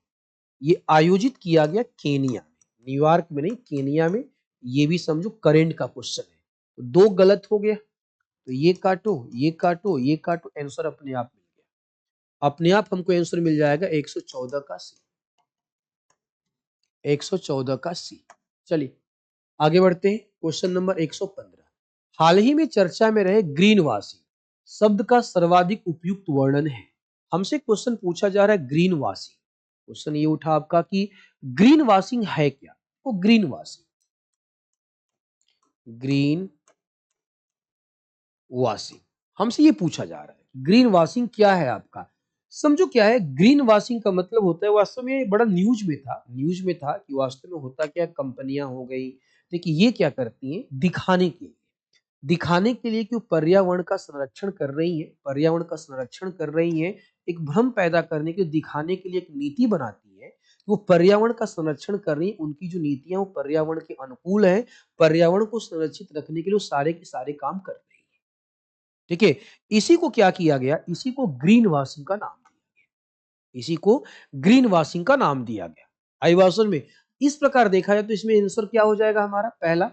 ये आयोजित किया गया। केनिया में, न्यूयॉर्क में नहीं, केनिया में। ये भी समझो करंट का क्वेश्चन है। तो दो गलत हो गया, तो ये काटो, ये काटो, ये काटो, आंसर अपने आप मिल गया। अपने आप हमको आंसर मिल जाएगा 114 का सी। 114 का सी। चलिए आगे बढ़ते हैं। Question number 115। हाल ही में चर्चा में रहे ग्रीन वॉशिंग शब्द का सर्वाधिक उपयुक्त वर्णन है। हमसे क्वेश्चन पूछा जा रहा है ग्रीन वॉशिंग। क्वेश्चन ये उठा आपका कि ग्रीन वॉशिंग है क्या? तो ग्रीन वॉशिंग, ग्रीन वॉशिंग हमसे ये पूछा जा रहा है ग्रीन वॉशिंग क्या है आपका। समझो क्या है ग्रीन वॉशिंग का मतलब होता है, वास्तव में बड़ा न्यूज में था कि वास्तव में होता क्या, कंपनियां हो गई, देखिए ये क्या करती हैं, दिखाने के लिए कि वो पर्यावरण का संरक्षण कर रही है, पर्यावरण का संरक्षण कर रही है, एक भ्रम पैदा करने के लिए, दिखाने के लिए एक नीति बनाती है कि वो पर्यावरण का संरक्षण कर रही है। उनकी जो नीतियां वो पर्यावरण के अनुकूल है, पर्यावरण को संरक्षित रखने के लिए वो सारे के सारे काम कर रही है। ठीक है, इसी को क्या किया गया, इसी को ग्रीन वॉशिंग का नाम दिया गया। इसी को ग्रीन वॉशिंग का नाम दिया गया। आई वासन में इस प्रकार देखा जाए तो इसमें आंसर क्या हो जाएगा हमारा? पहला,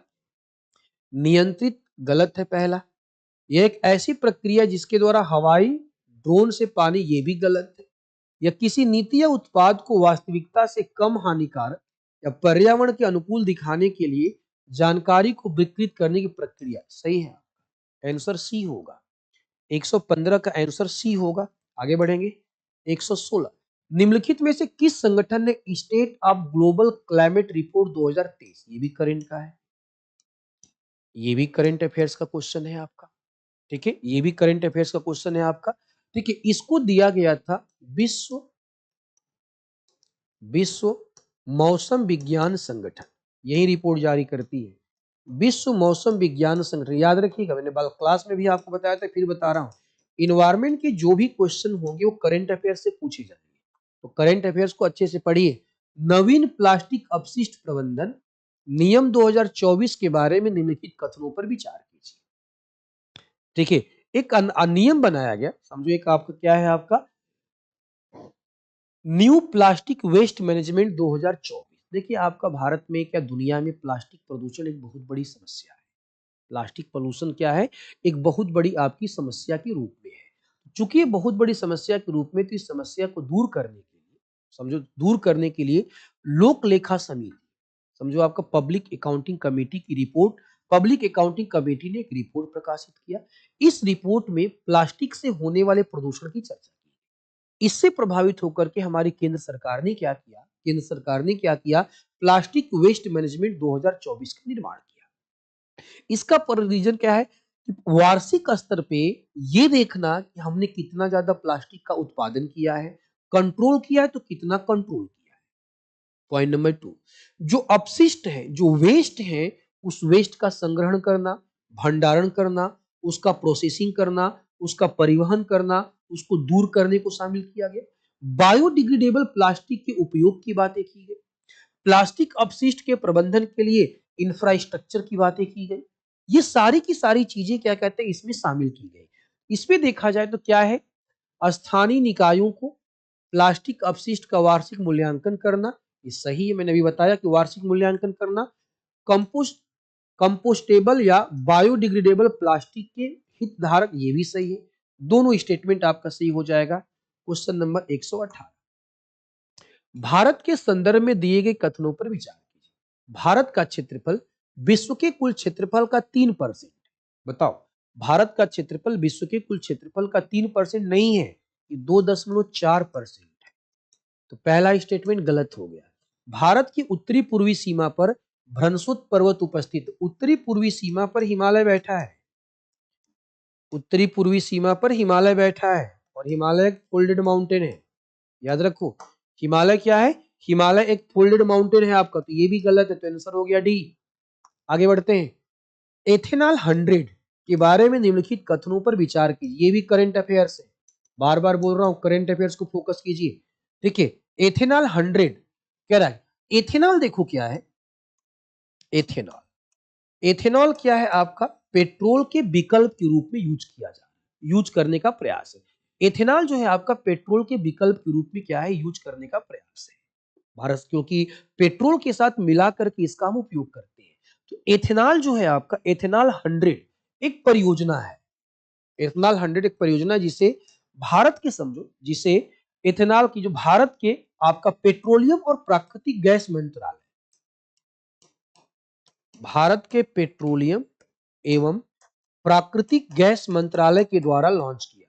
नियंत्रित, गलत है पहला। यह एक ऐसी प्रक्रिया जिसके द्वारा हवाई ड्रोन से पानी, ये भी गलत है। या किसी नीति या उत्पाद को वास्तविकता से कम हानिकारक या पर्यावरण के अनुकूल दिखाने के लिए जानकारी को विकृत करने की प्रक्रिया, सही है। आंसर सी होगा। 115 का आंसर सी होगा। आगे बढ़ेंगे। 116 निम्नलिखित में से किस संगठन ने state of global climate report 2023, ये भी करंट का है, ये भी करंट अफेयर्स का क्वेश्चन है आपका, ठीक है, ये भी करंट अफेयर्स का क्वेश्चन है आपका, ठीक है। इसको दिया गया था विश्व विश्व मौसम विज्ञान संगठन, यही रिपोर्ट जारी करती है, विश्व मौसम विज्ञान संगठन। याद रखिएगा, मैंने क्लास में भी आपको बताया था, फिर बता रहा हूं, इन्वायरमेंट के जो भी क्वेश्चन होंगे वो करंट अफेयर से पूछे जाएंगे, तो करंट अफेयर्स को अच्छे से पढ़िए। नवीन प्लास्टिक अपशिष्ट प्रबंधन नियम 2024 के बारे में निम्नलिखित कथनों पर विचार कीजिए, ठीक है। एक नियम बनाया गया, समझो, एक आपका क्या है, आपका न्यू प्लास्टिक वेस्ट मैनेजमेंट 2024। देखिए, आपका भारत में क्या दुनिया में प्लास्टिक प्रदूषण एक बहुत बड़ी समस्या है। प्लास्टिक पोल्यूशन क्या है, एक बहुत बड़ी आपकी समस्या के रूप में है। चूंकि ये बहुत बड़ी समस्या के रूप में, तो इस समस्या को दूर करने के लिए, समझो, दूर करने के लिए लोक लेखा समिति, समझो आपका पब्लिक अकाउंटिंग कमेटी की रिपोर्ट, पब्लिक अकाउंटिंग कमेटी ने एक रिपोर्ट प्रकाशित किया। इस रिपोर्ट में प्लास्टिक से होने वाले प्रदूषण की चर्चा की। इससे प्रभावित होकर के हमारी केंद्र सरकार ने क्या किया, केंद्र सरकार ने क्या किया, प्लास्टिक वेस्ट मैनेजमेंट 2024 का निर्माण किया। इसका रीजन क्या है कि वार्षिक स्तर पे ये देखना कि हमने कितना ज्यादा प्लास्टिक का उत्पादन किया है, कंट्रोल किया है, तो कितना कंट्रोल किया है। पॉइंट नंबर 2, जो अपशिष्ट है, जो वेस्ट है, उस वेस्ट का संग्रहण करना, भंडारण करना, उसका प्रोसेसिंग करना, उसका परिवहन करना, उसको दूर करने को शामिल किया गया। बायोडिग्रेडेबल प्लास्टिक के उपयोग की बातें की गई। प्लास्टिक अपशिष्ट के प्रबंधन के लिए इंफ्रास्ट्रक्चर की बातें की गई। ये सारी की सारी चीजें क्या कहते हैं, इसमें शामिल की गई। इसमें देखा जाए तो क्या है, स्थानीय निकायों को प्लास्टिक अपशिष्ट का वार्षिक मूल्यांकन करना, ये सही है, मैंने अभी बताया कि वार्षिक मूल्यांकन करना। कंपोस्टेबल या बायोडिग्रेडेबल प्लास्टिक के हितधारक, ये भी सही है। दोनों स्टेटमेंट आपका सही हो जाएगा। क्वेश्चन नंबर 118, भारत के संदर्भ में दिए गए कथनों पर विचार कीजिए। भारत का क्षेत्रफल विश्व के कुल क्षेत्रफल का 3%, बताओ, भारत का क्षेत्रफल विश्व के कुल क्षेत्रफल का 3% नहीं है, ये 2.4% है। तो पहला स्टेटमेंट गलत हो गया। भारत की उत्तरी पूर्वी सीमा पर भ्रंशुत पर्वत उपस्थित, उत्तरी पूर्वी सीमा पर हिमालय बैठा है, उत्तरी पूर्वी सीमा पर हिमालय बैठा है, और हिमालय एक फोल्डेड माउंटेन है, याद रखो। हिमालय क्या है, हिमालय एक फोल्डेड माउंटेन है आपका, तो ये भी गलत है, तो आंसर हो गया डी। आगे बढ़ते हैं। एथेनॉल 100 के बारे में निम्नलिखित कथनों पर विचार कीजिए, ये भी करंट अफेयर्स है, बार बार बोल रहा हूं, करंट अफेयर्स को फोकस कीजिए, ठीक है। एथेनॉल 100 कह रहा है, एथेनॉल देखो क्या है, एथेनॉल, एथेनॉल क्या है आपका, पेट्रोल के विकल्प के रूप में यूज करने का प्रयास है। एथेनॉल जो है आपका पेट्रोल के विकल्प के रूप में क्या है, यूज करने का प्रयास है भारत, क्योंकि पेट्रोल के साथ मिला करके इसका हम उपयोग करते हैं। तो एथेनॉल जो है आपका, एथेनॉल 100 एक परियोजना है, एथेनॉल 100 एक परियोजना जिसे भारत के, समझो, जिसे एथेनॉल की, जो भारत के आपका पेट्रोलियम और प्राकृतिक गैस मंत्रालय, भारत के पेट्रोलियम एवं प्राकृतिक गैस मंत्रालय के द्वारा लॉन्च किया,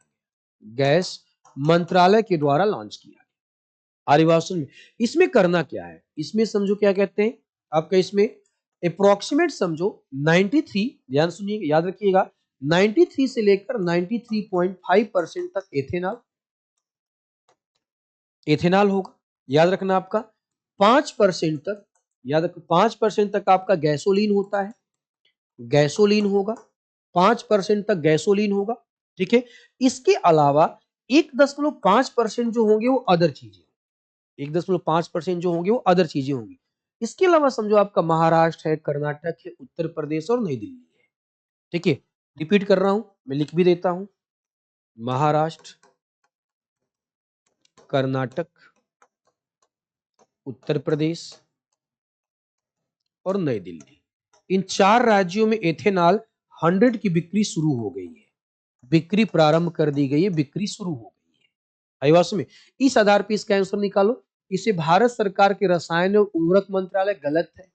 गैस मंत्रालय के द्वारा लॉन्च किया। आदिवासी में इसमें करना क्या है, इसमें समझो क्या कहते हैं आपका, इसमें अप्रोक्सीमेट समझो 93, ध्यान सुनिए, याद रखिएगा, 93 से लेकर 93.5% तक एथेनॉल, एथेनॉल होगा, याद रखना आपका। 5% तक, याद रखो, 5% तक आपका गैसोलीन होता है, गैसोलीन होगा, 5% तक गैसोलीन होगा, ठीक है। इसके अलावा 1.5% जो होंगे वो अदर चीजें, 1.5% जो होंगे वो अदर चीजें होंगी। इसके अलावा समझो आपका महाराष्ट्र है, कर्नाटक है, उत्तर प्रदेश और नई दिल्ली है, ठीक है। रिपीट कर रहा हूं, मैं लिख भी देता हूं, महाराष्ट्र, कर्नाटक, उत्तर प्रदेश और नई दिल्ली, इन 4 राज्यों में एथेनॉल 100 की बिक्री शुरू हो गई है, बिक्री प्रारंभ कर दी गई है, बिक्री शुरू हो गई है आदिवासी में। इस आधार पर इसका आंसर निकालो। इसे भारत सरकार के रसायन और उर्वरक मंत्रालय, गलत है।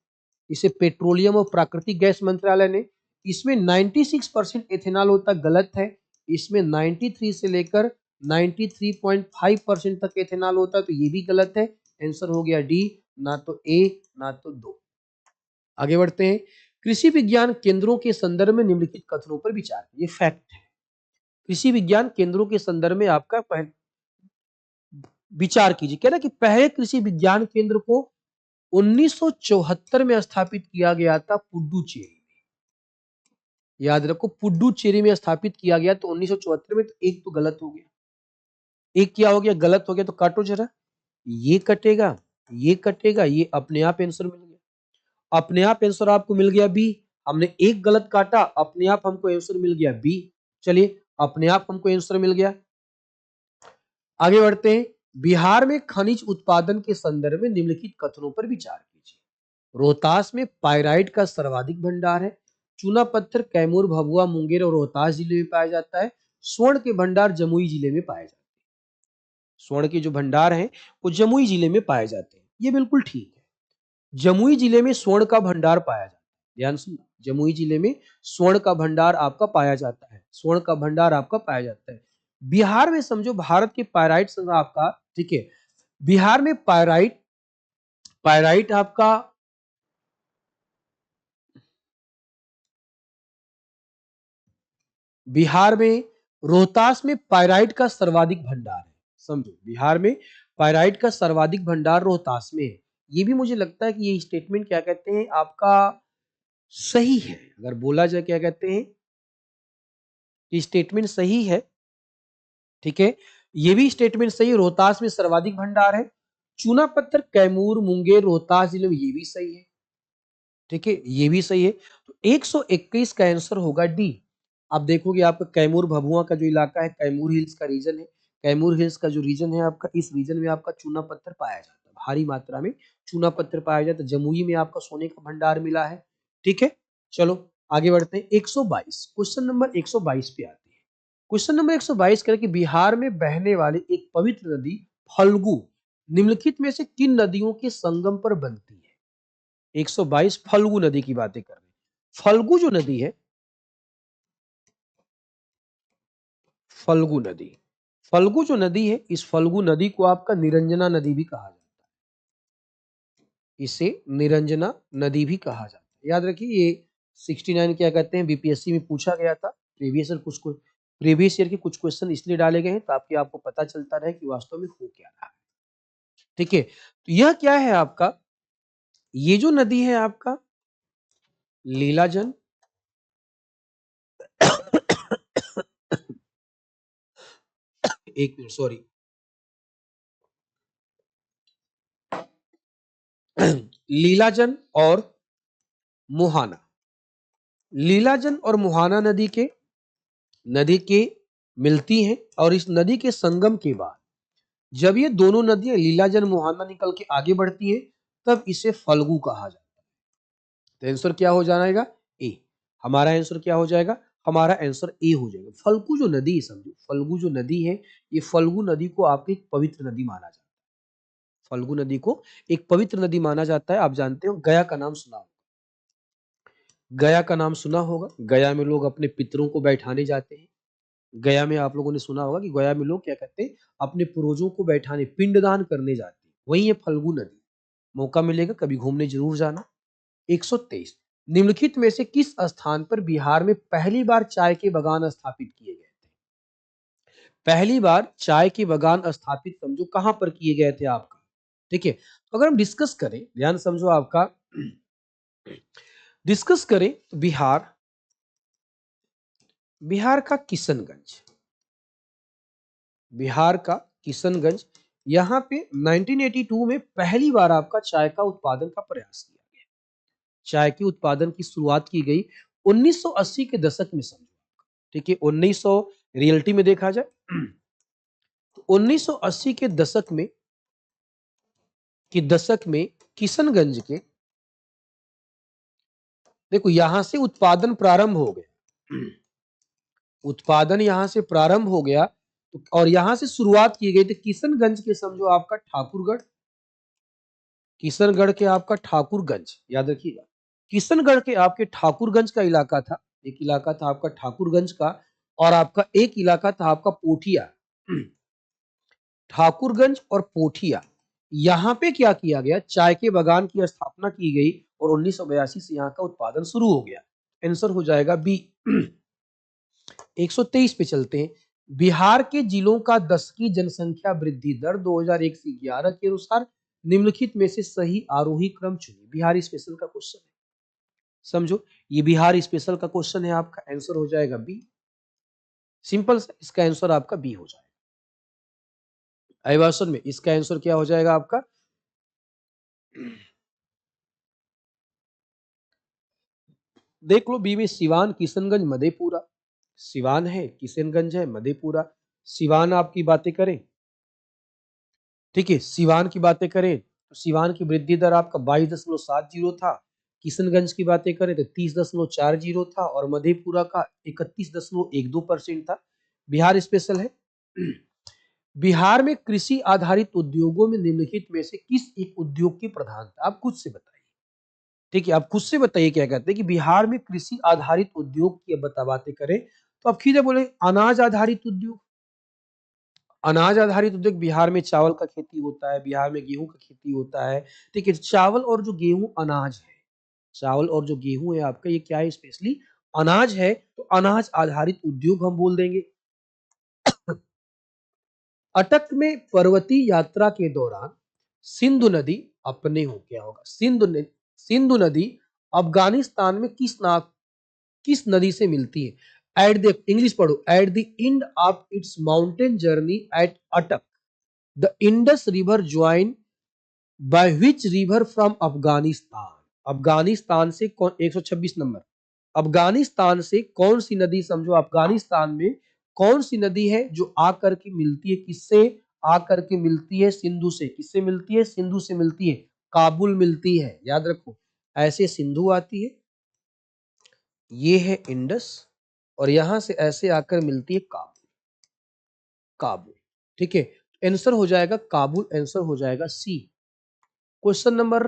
इसे पेट्रोलियम और प्राकृतिक गैस मंत्रालय ने, इसमें 96% एथेनॉल होता, गलत है। इसमें 93 से लेकर 93.5% तक एथेनॉल होता है, तो ये भी गलत है। आंसर हो गया डी, ना तो ए ना तो दो। आगे बढ़ते हैं। कृषि विज्ञान केंद्रों के संदर्भ में निम्नलिखित कथनों पर विचार, ये फैक्ट है। कृषि विज्ञान केंद्रों के संदर्भ में आपका विचार कीजिए। कह रहा कि पहले कृषि विज्ञान केंद्र को 1974 में स्थापित किया गया था पुडुचेरी में। याद रखो, पुडुचेरी में स्थापित किया गया, तो 1974 में, तो एक तो गलत हो गया। एक क्या हो गया, गलत हो गया, तो काटो जरा। ये कटेगा, ये कटेगा, ये अपने आप आंसर मिल गया। अपने आप आंसर आपको मिल गया बी। हमने एक गलत काटा, अपने आप हमको आंसर मिल गया बी। चलिए, अपने आप हमको आंसर मिल गया। आगे बढ़ते हैं। बिहार में खनिज उत्पादन के संदर्भ में निम्नलिखित कथनों पर विचार कीजिए। रोहतास में पाइराइट का सर्वाधिक भंडार है। चूना पत्थर कैमूर, भभुआ, मुंगेर और रोहतास जिले में पाया जाता है। स्वर्ण के भंडार जमुई जिले में पाए जाते हैं। स्वर्ण के जो भंडार हैं वो जमुई जिले में पाए जाते हैं। ये बिल्कुल ठीक है। जमुई जिले में स्वर्ण का भंडार पाया जाता है। ध्यान सुनो, जमुई जिले में स्वर्ण का भंडार आपका पाया जाता है। स्वर्ण का भंडार आपका पाया जाता है। बिहार में समझो, भारत के पायराइट संघ आपका, ठीक है, बिहार में पायराइट, पायराइट आपका, बिहार में रोहतास में पायराइट का सर्वाधिक भंडार है। समझो, बिहार में पायराइट का सर्वाधिक भंडार रोहतास में है। ये भी मुझे लगता है कि ये स्टेटमेंट क्या कहते हैं आपका सही है। अगर बोला जाए, क्या कहते हैं, ये स्टेटमेंट सही है। ठीक है, ये भी स्टेटमेंट सही है। रोहतास में सर्वाधिक भंडार है। चूना पत्थर कैमूर, मुंगेर, रोहतास जिले में, ये भी सही है। ठीक है, ये भी सही है। तो 121 का आंसर होगा डी। आप देखोगे, आपका कैमूर भभुआ का जो इलाका है, कैमूर हिल्स का रीजन है। कैमूर हिल्स का जो रीजन है आपका, इस रीजन में आपका चूना पत्थर पाया जाता है, भारी मात्रा में चूना पत्थर पाया जाता है। जमुई में आपका सोने का भंडार मिला है। ठीक है, चलो आगे बढ़ते हैं। 122, क्वेश्चन नंबर 122 पे आते हैं। क्वेश्चन नंबर 122 कह रहा है कि बिहार में बहने वाली एक पवित्र नदी फल्गु निम्नलिखित में से किन नदियों के संगम पर बनती है। 122 फल्गु नदी की बातें कर रहे हैं। फल्गु जो नदी है, फल्गु नदी, फल्गु जो नदी है, इस फल्गु नदी को आपका निरंजना नदी भी कहा जाता है। इसे निरंजना नदी भी कहा जाता है। याद रखिए, ये 69 क्या कहते हैं, बीपीएससी में पूछा गया था। प्रीवियस ईयर के कुछ क्वेश्चन इसलिए डाले गए हैं ताकि आपको पता चलता रहे कि वास्तव में हो क्या रहा है। ठीक है, तो यह क्या है आपका, ये जो नदी है आपका लीलाजन, एक मिनट, सॉरी, लीलाजन और मुहाना, लीलाजन और मुहाना नदी के मिलती हैं, और इस नदी के संगम के बाद जब ये दोनों नदियां लीलाजन मुहाना निकल के आगे बढ़ती हैं, तब इसे फल्गु कहा जाता है। तो आंसर क्या हो जाएगा, ए। हमारा आंसर क्या हो जाएगा, हमारा आंसर ए हो जाएगा। फल्गु जो नदी है, समझो, फल्गु जो नदी है, ये फल्गु नदी को आपकी एक पवित्र नदी माना जाता है। फल्गु नदी को एक पवित्र नदी माना जाता है। आप जानते हो, गया का नाम सुना होगा, गया का नाम सुना होगा। गया में लोग अपने पितरों को बैठाने जाते हैं। गया में आप लोगों ने सुना होगा कि गया में लोग क्या करते हैं, अपने पूर्वजों को बैठाने, पिंडदान करने जाते हैं। वही है फल्गु नदी। मौका मिलेगा कभी घूमने जरूर जाना। 123, निम्नलिखित में से किस स्थान पर बिहार में पहली बार चाय के बागान स्थापित किए गए थे। पहली बार चाय के बागान स्थापित समझो कहां पर किए गए थे आपका। ठीक है, तो अगर हम डिस्कस करें, ध्यान समझो आपका, डिस्कस करें तो बिहार का किशनगंज, बिहार का किशनगंज, यहाँ पे 1982 में पहली बार आपका चाय का उत्पादन का प्रयास किया गया। चाय के उत्पादन की शुरुआत की गई 1980 के दशक में, समझो। ठीक है, 1900 रियलिटी में देखा जाए तो 1980 के दशक में किशनगंज के, देखो, यहां से उत्पादन प्रारंभ हो गया, उत्पादन यहां से प्रारंभ हो गया, और यहां से शुरुआत की गई थी किशनगंज के, समझो आपका ठाकुरगढ़, किशनगढ़ के आपका ठाकुरगंज, याद रखिएगा, किशनगढ़ के आपके ठाकुरगंज का इलाका था। एक इलाका था आपका ठाकुरगंज का, और आपका एक इलाका था आपका पोठिया, ठाकुरगंज और पोठिया। यहाँ पे क्या किया गया, चाय के बागान की स्थापना की गई और 1982 से यहाँ का उत्पादन शुरू हो गया। आंसर हो जाएगा बी। 123 पे चलते हैं। बिहार के जिलों का दशकीय जनसंख्या वृद्धि दर 2001 से 11 के अनुसार निम्नलिखित में से सही आरोही क्रम चुनिए। बिहार स्पेशल का क्वेश्चन है, समझो ये बिहार स्पेशल का क्वेश्चन है, आपका आंसर हो जाएगा बी। सिंपल सा, इसका आंसर आपका बी हो जाएगा। अभिभाषण में इसका आंसर क्या हो जाएगा आपका, देख लो बी में सिवान, किशनगंज, मधेपुरा। सिवान है, किशनगंज है, मधेपुरा। सिवान आपकी बातें करें, ठीक है, सिवान की बातें करें तो सिवान की वृद्धि दर आपका 22.70 था। किशनगंज की बातें करें तो 30.40 था और मधेपुरा का 31.12% था। बिहार स्पेशल है। बिहार में कृषि आधारित उद्योगों में निम्नलिखित में से किस एक उद्योग की प्रधानता, आप खुद से बताइए। ठीक है, आप खुद से बताइए क्या कहते हैं कि बिहार में कृषि आधारित उद्योग की बातें करें तो आप सीधे बोले अनाज आधारित उद्योग। अनाज आधारित उद्योग, बिहार में चावल का खेती होता है, बिहार में गेहूं का खेती होता है। ठीक है, चावल और जो गेहूं अनाज है, चावल और जो गेहूं है आपका ये क्या है, स्पेशली अनाज है, तो अनाज आधारित उद्योग हम बोल देंगे। अटक में पर्वतीय यात्रा के दौरान सिंधु नदी अपने हो क्या होगा, सिंधु नदी अफगानिस्तान में किस नदी से मिलती है। एट द इंग्लिश पढ़ो, at the end of its mountain journey at Attock the Indus river join by which river from Afghanistan. Afghanistan से कौन, 126 नंबर, अफगानिस्तान से कौन सी नदी, समझो अफगानिस्तान में कौन सी नदी है जो आकर के मिलती है, किससे आकर के मिलती है, सिंधु से। किससे मिलती है, सिंधु से मिलती है, काबुल मिलती है, याद रखो। ऐसे सिंधु आती है, ये है इंडस, और यहां से ऐसे आकर मिलती है काबुल, काबुल। ठीक है, आंसर हो जाएगा काबुल, आंसर हो जाएगा सी। क्वेश्चन नंबर,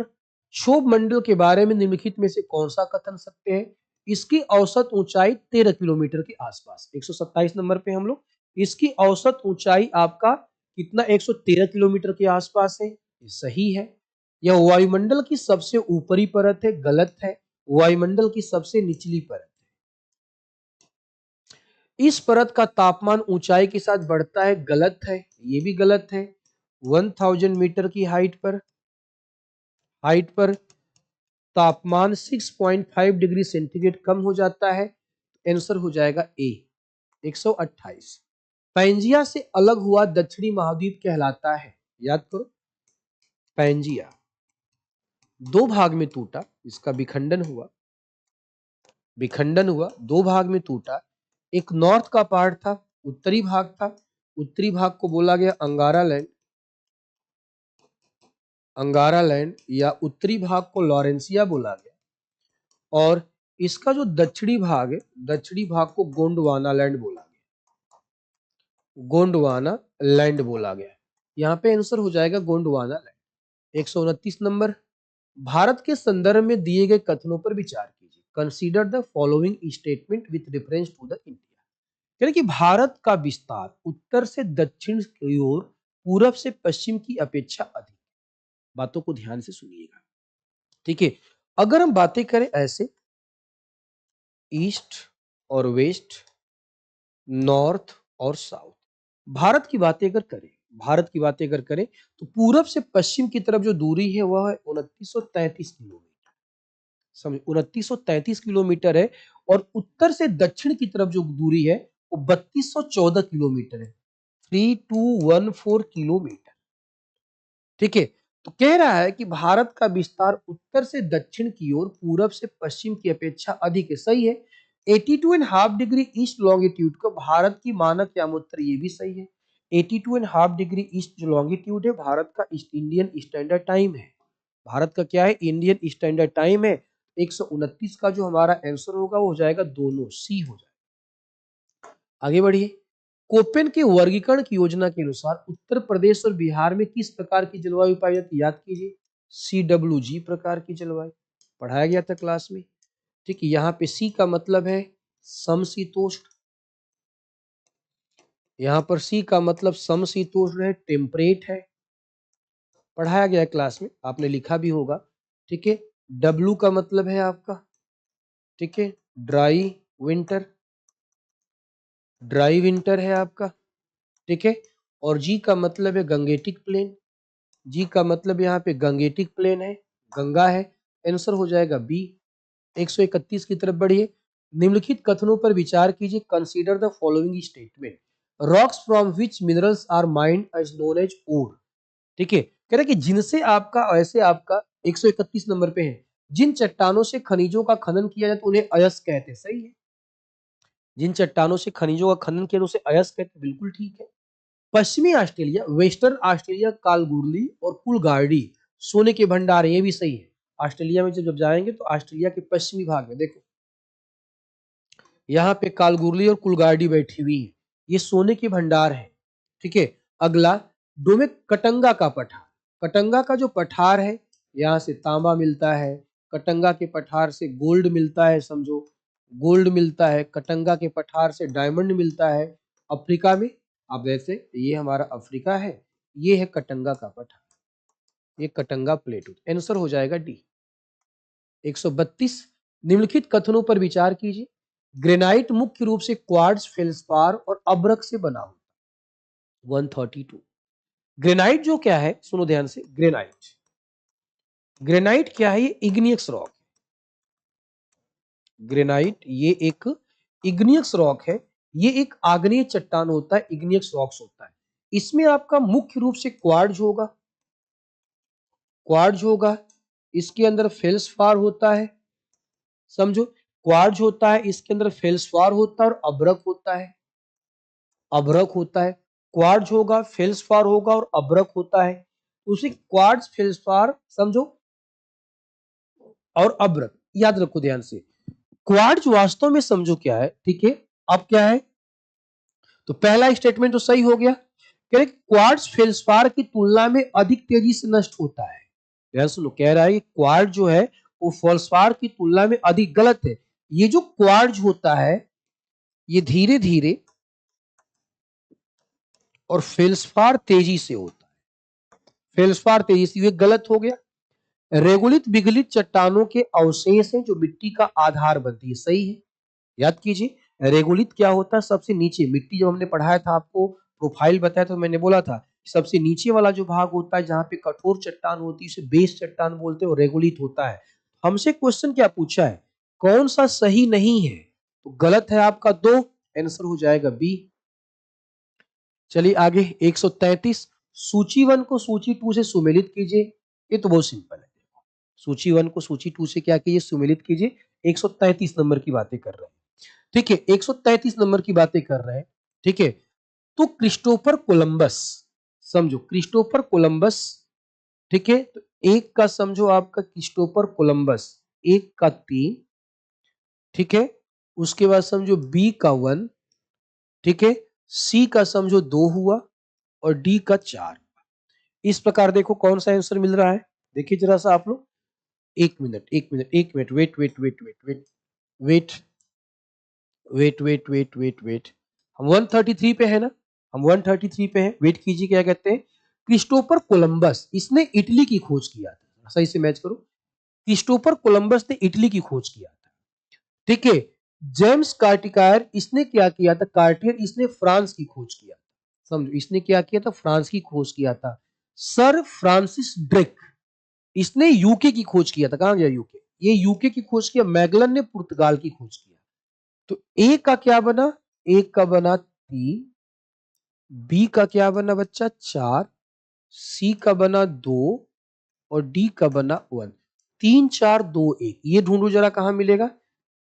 क्षोभ मंडल के बारे में निम्नलिखित में से कौन सा कथन सत्य है। इसकी औसत ऊंचाई 13 किलोमीटर के आसपास, 127 नंबर पे हम लोग, इसकी औसत ऊंचाई आपका कितना, 113 किलोमीटर के आसपास है, ये सही है। यह वायुमंडल की सबसे ऊपरी परत है, गलत है, वायुमंडल की सबसे निचली परत है। इस परत का तापमान ऊंचाई के साथ बढ़ता है, गलत है, ये भी गलत है। 1000 मीटर की हाइट पर तापमान 6.5 डिग्री सेंटीग्रेड कम हो जाता है, आंसर हो जाएगा ए, 128। पैंजिया से अलग हुआ दक्षिणी महाद्वीप कहलाता है, याद करो, पैंजिया दो भाग में टूटा, इसका विखंडन हुआ, दो भाग में टूटा। एक नॉर्थ का पार्ट था, उत्तरी भाग था, उत्तरी भाग को बोला गया अंगारा लैंड या उत्तरी भाग को लॉरेंसिया बोला गया, और इसका जो दक्षिणी भाग है, दक्षिणी भाग को गोंडवाना लैंड बोला गया। यहाँ पे आंसर हो जाएगा गोंडवाना लैंड। 129 नंबर, भारत के संदर्भ में दिए गए कथनों पर विचार कीजिए। Consider the following statement with reference to the India. यानी कि भारत का विस्तार उत्तर से दक्षिण की ओर, पूरब से पश्चिम की अपेक्षा अधिक। बातों को ध्यान से सुनिएगा, ठीक है। अगर हम बातें करें ऐसे ईस्ट और वेस्ट, नॉर्थ और साउथ, भारत की बातें अगर करें तो पूरब से पश्चिम की तरफ जो दूरी है वह है 2933 किलोमीटर, समझ, 2933 किलोमीटर है। और उत्तर से दक्षिण की तरफ जो दूरी है वो 3214 किलोमीटर है, 3214 किलोमीटर। ठीक है, तो कह रहा है कि भारत का विस्तार उत्तर से दक्षिण की ओर, पूरब से पश्चिम की अपेक्षा अधिक है, सही है। 82.5 डिग्री ईस्ट लॉन्गिट्यूड को भारत की मानक यामोत्तर, ये भी सही है। 82.5 डिग्री ईस्ट जो लॉन्गिट्यूड है भारत का ईस्ट इंडियन स्टैंडर्ड टाइम है, भारत का क्या है, इंडियन स्टैंडर्ड टाइम है। 129 का जो हमारा आंसर होगा वो हो जाएगा दोनों, सी हो जाएगा। आगे बढ़िए, कोपेन के वर्गीकरण की योजना के अनुसार उत्तर प्रदेश और बिहार में किस प्रकार की जलवायु पाई जाती है, याद कीजिए, CWG प्रकार की जलवायु, पढ़ाया गया था क्लास में। ठीक है, यहाँ पे सी का मतलब है समशीतोष्ण, यहाँ पर सी का मतलब समशीतोष्ण है, टेम्परेट है, पढ़ाया गया है क्लास में, आपने लिखा भी होगा। ठीक है, डब्लू का मतलब है आपका, ठीक है, ड्राई विंटर, ड्राई विंटर है आपका। ठीक है, और जी का मतलब है गंगेटिक प्लेन, जी का मतलब यहाँ पे गंगेटिक प्लेन है, गंगा है। आंसर हो जाएगा बी। 131 की तरफ बढ़िए। निम्नलिखित कथनों पर विचार कीजिए। Consider the following statement. Rocks from which minerals are mined as known as ore. ठीक है, कह रहे कि जिनसे आपका, ऐसे आपका 131 नंबर पे है, जिन चट्टानों से खनिजों का खनन किया जाए तो उन्हें अयस्क कहते हैं। सही है, जिन चट्टानों से खनिजों का खनन किया तो उसे अयस्क कहते हैं, बिल्कुल ठीक है। पश्चिमी ऑस्ट्रेलिया, वेस्टर्न ऑस्ट्रेलिया, कालगुरली और कुलगार्डी सोने के भंडार, ये भी सही है। ऑस्ट्रेलिया में जब जाएंगे तो ऑस्ट्रेलिया के पश्चिमी भाग में देखो, यहाँ पे कालगुरली और कुलगार्डी बैठी हुई है, ये सोने के भंडार है। ठीक है, अगला डोमेक कटंगा का पठार। कटंगा का जो पठार है, यहाँ से तांबा मिलता है, कटंगा के पठार से गोल्ड मिलता है, समझो गोल्ड मिलता है, कटंगा के पठार से डायमंड मिलता है। अफ्रीका में, आप जैसे ये हमारा अफ्रीका है, ये है कटंगा का पठार, ये कटंगा प्लेटू। आंसर हो जाएगा डी। 132, निम्नलिखित कथनों पर विचार कीजिए। ग्रेनाइट मुख्य रूप से क्वार्ट्ज, फेल्सपार और अब्रक से बना होता। 132, ग्रेनाइट जो क्या है, सुनो ध्यान से। ग्रेनाइट, ग्रेनाइट क्या है? ये इग्नियस रॉक। ग्रेनाइट ये एक इग्नियस रॉक है, ये एक आग्नेय चट्टान होता है, इग्नियस रॉक्स होता है। इसमें आपका मुख्य रूप से क्वार्ट्ज होगा, क्वार्ट्ज होगा, इसके अंदर फेल्सपार होता है, समझो क्वार्ट्ज होता है, इसके अंदर फेल्सपार होता है और अब्रक होता है, अब्रक होता है। क्वार्ट्ज होगा, फेल्सपार होगा और अब्रक होता है। उसी क्वार्ट्ज, फेल्सपार समझो और अब्रक, याद रखो ध्यान से। क्वार्ट्ज वास्तव में समझो क्या है, ठीक है। अब क्या है, तो पहला स्टेटमेंट तो सही हो गया, कह रहे क्वार्ट्ज फेल्सपार की तुलना में अधिक तेजी से नष्ट होता है। ध्यान सुनो, कह रहा है कि क्वार्ट्ज जो है वो फेल्सपार की तुलना में अधिक, गलत है। ये जो क्वार्ट्ज होता है ये धीरे धीरे और फेल्सपार तेजी से होता है, फेल्सपार तेजी से, ये गलत हो गया। रेगुलित विगलित चट्टानों के अवशेष हैं जो मिट्टी का आधार बनती है, सही है। याद कीजिए, रेगुलित क्या होता है, सबसे नीचे मिट्टी, जब हमने पढ़ाया था आपको, प्रोफाइल बताया तो मैंने बोला था सबसे नीचे वाला जो भाग होता है जहां पे कठोर चट्टान होती है उसे बेस चट्टान बोलते हैं और रेगुलित होता है। हमसे क्वेश्चन क्या पूछा है, कौन सा सही नहीं है, तो गलत है आपका दो, आंसर हो जाएगा बी। चलिए आगे 133, सूची 1 को सूची 2 से सुमेलित कीजिए। ये तो बहुत सिंपल है, सूची 1 को सूची 2 से क्या कीजिए, सुमेलित कीजिए। 133 नंबर की बातें कर रहे हैं, ठीक है, 133 नंबर की बातें कर रहे हैं, ठीक है। तो क्रिस्टोफर कोलंबस, समझो क्रिस्टोफर कोलंबस, ठीक है, तो एक का समझो आपका क्रिस्टोफर कोलंबस, एक का 3, ठीक है, उसके बाद समझो बी का 1, ठीक है, सी का समझो 2 हुआ और डी का 4। इस प्रकार देखो कौन सा आंसर मिल रहा है, देखिए जरा सा आप लोग। एक मिनट, एक मिनट, एक मिनट, wait wait wait wait wait wait wait wait wait wait wait, हम 133 पे है ना, हम 133 पे हैं, वेट कीजिए। क्या कहते हैं, क्रिस्टोफर कोलंबस, इसने इटली की खोज किया था, सही से मैच करो। क्रिस्टोफर कोलंबस ने इटली की खोज किया था, ठीक है। जेम्स कार्टिकायर, इसने क्या किया था, कार्टियर, इसने फ्रांस की खोज किया था, समझो इसने क्या किया था, फ्रांस की खोज किया था। सर फ्रांसिस ड्रेक, इसने यूके की खोज किया था, कहां गया यूके, ये यूके की खोज किया। मैगलन ने पुर्तगाल की खोज किया। तो ए का क्या बना, ए का बना 3, बी का क्या बना बच्चा 4, सी का बना 2 और डी का बना 1। 3 4 2 1, ये ढूंढो जरा कहां मिलेगा,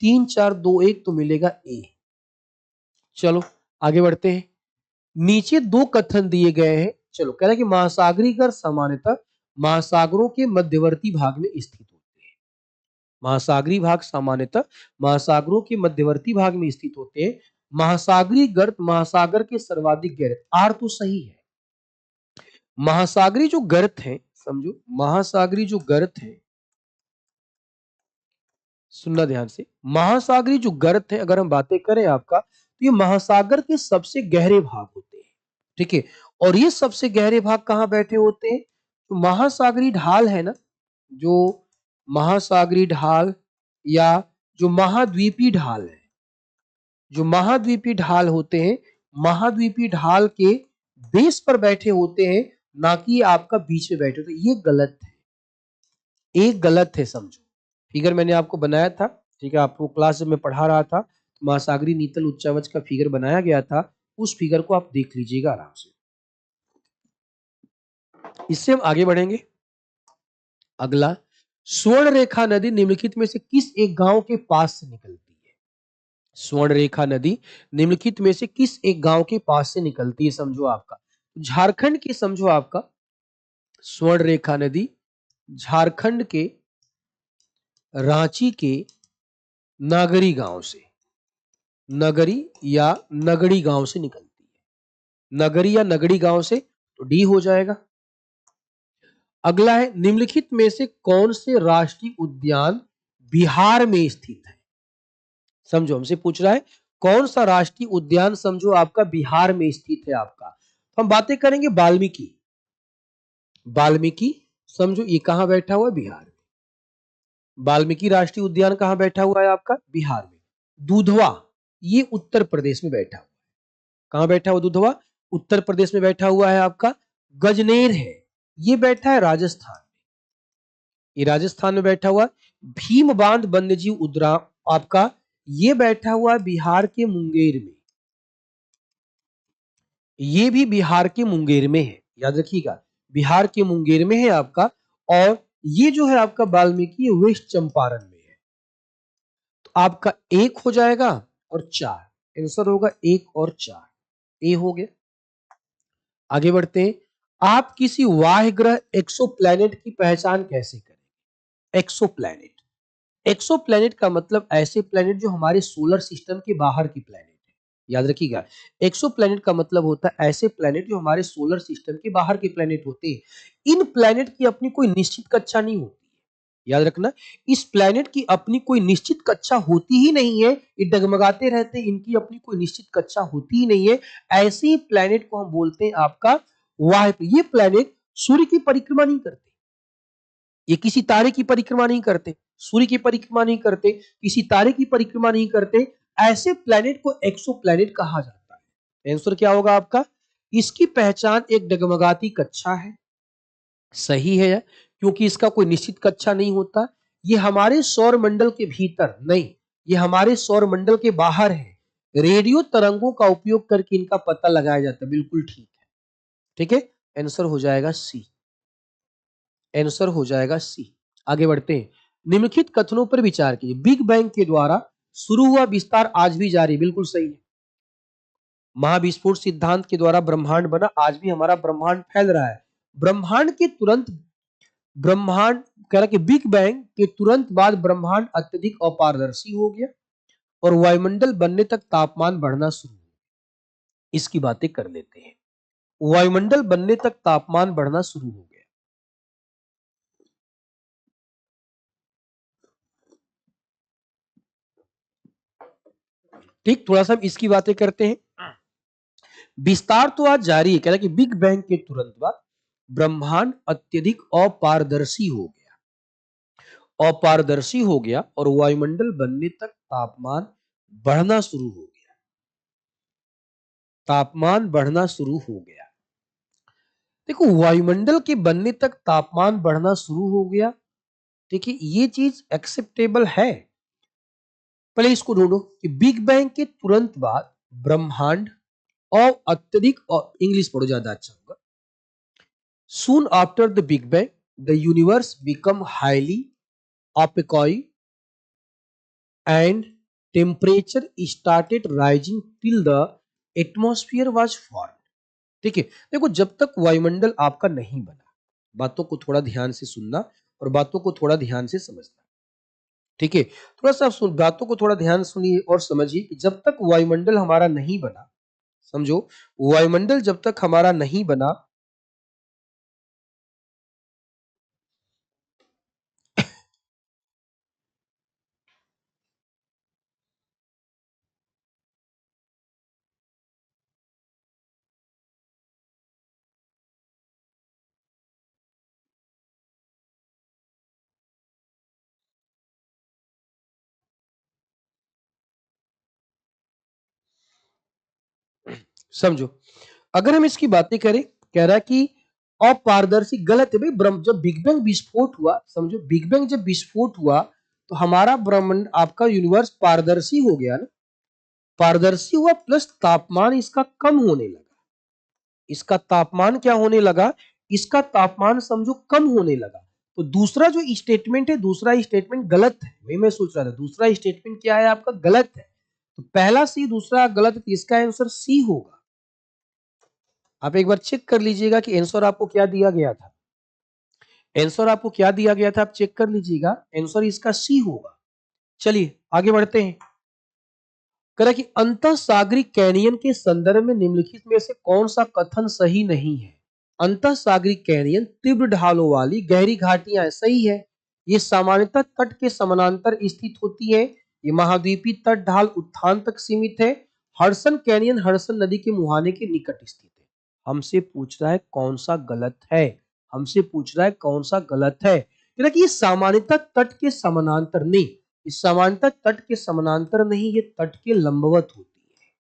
3 4 2 1 तो मिलेगा ए। चलो आगे बढ़ते हैं, नीचे दो कथन दिए गए हैं। चलो कह रहा है कि महासागरीय गर्त सामान्यतः महासागरों के मध्यवर्ती भाग में स्थित होते हैं। महासागरीय भाग सामान्यतः महासागरों के मध्यवर्ती भाग में स्थित होते हैं। महासागरीय गर्त महासागर के सर्वाधिक गहरे, आर तो सही है। महासागरीय जो गर्त है, समझो महासागरीय जो गर्त है, सुनना ध्यान से, महासागरीय जो गर्त है अगर हम बातें करें आपका, तो ये महासागर के सबसे गहरे भाग होते हैं। ठीक है, और ये सबसे गहरे भाग कहाँ बैठे होते हैं? तो महासागरीय ढाल है ना, जो महासागरीय ढाल या जो महाद्वीपीय ढाल है, जो महाद्वीपीय ढाल होते हैं, महाद्वीपीय ढाल के बेस पर बैठे होते हैं, ना कि आपका बीच में बैठे होते हैं। ये गलत है, एक गलत है, समझो। फिगर मैंने आपको बनाया था, ठीक है, आपको क्लास में पढ़ा रहा था, महासागरीय नीतल उच्चावच का फिगर बनाया गया था, उस फिगर को आप देख लीजिएगा आराम से। इससे हम आगे बढ़ेंगे। अगला, स्वर्ण रेखा नदी निम्नलिखित में से किस एक गांव के पास से निकलती है? स्वर्ण रेखा नदी निम्नलिखित में से किस एक गांव के पास से निकलती है? समझो आपका झारखंड की, समझो आपका स्वर्ण रेखा नदी झारखंड के रांची के नागरी गांव से, नगरी या नगड़ी गांव से निकलती है। नगरी या नगड़ी गांव से, तो डी हो जाएगा। अगला है, निम्नलिखित में से कौन से राष्ट्रीय उद्यान बिहार में स्थित है? समझो, हमसे पूछ रहा है कौन सा राष्ट्रीय उद्यान, समझो आपका बिहार में स्थित है आपका। तो हम बातें करेंगे वाल्मीकि। वाल्मीकि, समझो ये कहां बैठा हुआ है? बिहार में। वाल्मीकि राष्ट्रीय उद्यान कहां बैठा हुआ है आपका? बिहार में। दूधवा, ये उत्तर प्रदेश में बैठा हुआ है। कहां बैठा हुआ दूधवा? उत्तर प्रदेश में बैठा हुआ है आपका। गजनेर है, ये बैठा है राजस्थान में, ये राजस्थान में बैठा हुआ। भीम बांध वन्यजीव उद्यान आपका, ये बैठा हुआ है बिहार के मुंगेर में, ये भी बिहार के मुंगेर में है, याद रखिएगा, बिहार के मुंगेर में है आपका। और ये जो है आपका वाल्मीकि वेस्ट चंपारण में है। तो आपका एक हो जाएगा और चार, आंसर होगा एक और चार, ए हो गया। आगे बढ़ते हैं। आप किसी वाह्य ग्रह एक्सोप्लैनेट की पहचान कैसे करें? एक्सोप्लैनेट, एक्सोप्लैनेट का मतलब ऐसे प्लैनेट जो हमारे सोलर सिस्टम के बाहर की प्लैनेट है, याद रखिएगा। एक्सोप्लैनेट का मतलब होता है ऐसे प्लैनेट जो हमारे सोलर सिस्टम के बाहर के प्लैनेट होते हैं। इन प्लैनेट की अपनी कोई निश्चित कक्षा नहीं होती है, याद रखना, इस प्लैनेट की अपनी कोई निश्चित कक्षा होती ही नहीं है, ये डगमगाते रहते हैं, इनकी अपनी कोई निश्चित कक्षा होती ही नहीं है। ऐसे प्लैनेट को हम बोलते हैं आपका वाह्य। ये प्लैनेट सूर्य की परिक्रमा नहीं करते, ये किसी तारे की परिक्रमा नहीं करते, सूर्य की परिक्रमा नहीं करते, किसी तारे की परिक्रमा नहीं करते। ऐसे प्लैनेट को एक्सोप्लैनेट कहा जाता है। आंसर क्या होगा आपका? इसकी पहचान एक डगमगाती कक्षा है, सही है, क्योंकि इसका कोई निश्चित कक्षा नहीं होता। ये हमारे सौर मंडल के भीतर नहीं, ये हमारे सौर मंडल के बाहर है। रेडियो तरंगों का उपयोग करके इनका पता लगाया जाता है, बिल्कुल ठीक है। ठीक है, आंसर हो जाएगा सी, आंसर हो जाएगा सी। आगे बढ़ते हैं। निम्नलिखित कथनों पर विचार कीजिए। बिग बैंग के द्वारा शुरू हुआ विस्तार आज भी जारी, बिल्कुल सही है। महाविस्फोट सिद्धांत के द्वारा ब्रह्मांड बना, आज भी हमारा ब्रह्मांड फैल रहा है। ब्रह्मांड के तुरंत, ब्रह्मांड कह रहा कि बिग बैंग के तुरंत बाद ब्रह्मांड अत्यधिक अपारदर्शी हो गया और वायुमंडल बनने तक तापमान बढ़ना शुरू हुआ। इसकी बातें कर लेते हैं। वायुमंडल बनने तक तापमान बढ़ना शुरू हो गया। ठीक, थोड़ा सा इसकी बातें करते हैं। विस्तार तो आज जारी है, कह रहा है कि बिग बैंग के तुरंत बाद ब्रह्मांड अत्यधिक अपारदर्शी हो गया, अपारदर्शी हो गया और वायुमंडल बनने तक तापमान बढ़ना शुरू हो गया, तापमान बढ़ना शुरू हो गया। देखो, वायुमंडल के बनने तक तापमान बढ़ना शुरू हो गया, देखिए ये चीज एक्सेप्टेबल है। पहले इसको ढूंढो कि बिग बैंग के तुरंत बाद ब्रह्मांड और अत्यधिक, और इंग्लिश पढ़ो ज्यादा अच्छा होगा। Soon after the Big Bang, the universe became highly opaque and temperature started rising till the atmosphere was formed. ठीक है, देखो जब तक वायुमंडल आपका नहीं बना, बातों को थोड़ा ध्यान से सुनना और बातों को थोड़ा ध्यान से समझना। ठीक है, थोड़ा सा बातों को थोड़ा ध्यान सुनिए और समझिए कि जब तक वायुमंडल हमारा नहीं बना, समझो, वायुमंडल जब तक हमारा नहीं बना, समझो, अगर हम इसकी बातें करें, कह रहा है कि अपारदर्शी, गलत है भाई। ब्रह्म जब बिग बैंग विस्फोट हुआ, समझो बिग बैंग जब विस्फोट हुआ तो हमारा ब्रह्मांड, आपका यूनिवर्स पारदर्शी हो गया ना। पारदर्शी हुआ प्लस तापमान इसका कम होने लगा। इसका तापमान क्या होने लगा? इसका तापमान समझो कम होने लगा। तो दूसरा जो स्टेटमेंट है, दूसरा स्टेटमेंट गलत है। वही मैं सोच रहा था, दूसरा स्टेटमेंट क्या है आपका? गलत है। तो पहला सी, दूसरा गलत है, तो इसका आंसर सी होगा। आप एक बार चेक कर लीजिएगा कि आंसर आपको क्या दिया गया था। आंसर आपको क्या दिया गया था, आप चेक कर लीजिएगा। आंसर इसका सी होगा। चलिए आगे बढ़ते हैं। कह रहा कि अंतः सागरी कैनियन के संदर्भ में निम्नलिखित में से कौन सा कथन सही नहीं है? अंतः सागरी कैनियन तीव्र ढालों वाली गहरी घाटियां सही है। ये सामान्यतः तट के समानांतर स्थित होती है। ये महाद्वीपीय तट ढाल उत्थान तक सीमित है। हडसन कैनियन हडसन नदी के मुहाने के निकट स्थित है। हमसे पूछ रहा है कौन सा गलत है। हमसे पूछ रहा है कौन सा गलत है। कि ये सामान्यतः तट के समानांतर नहीं, इस समांतर तट के समानांतर नहीं, ये तट के लंबवत होती है।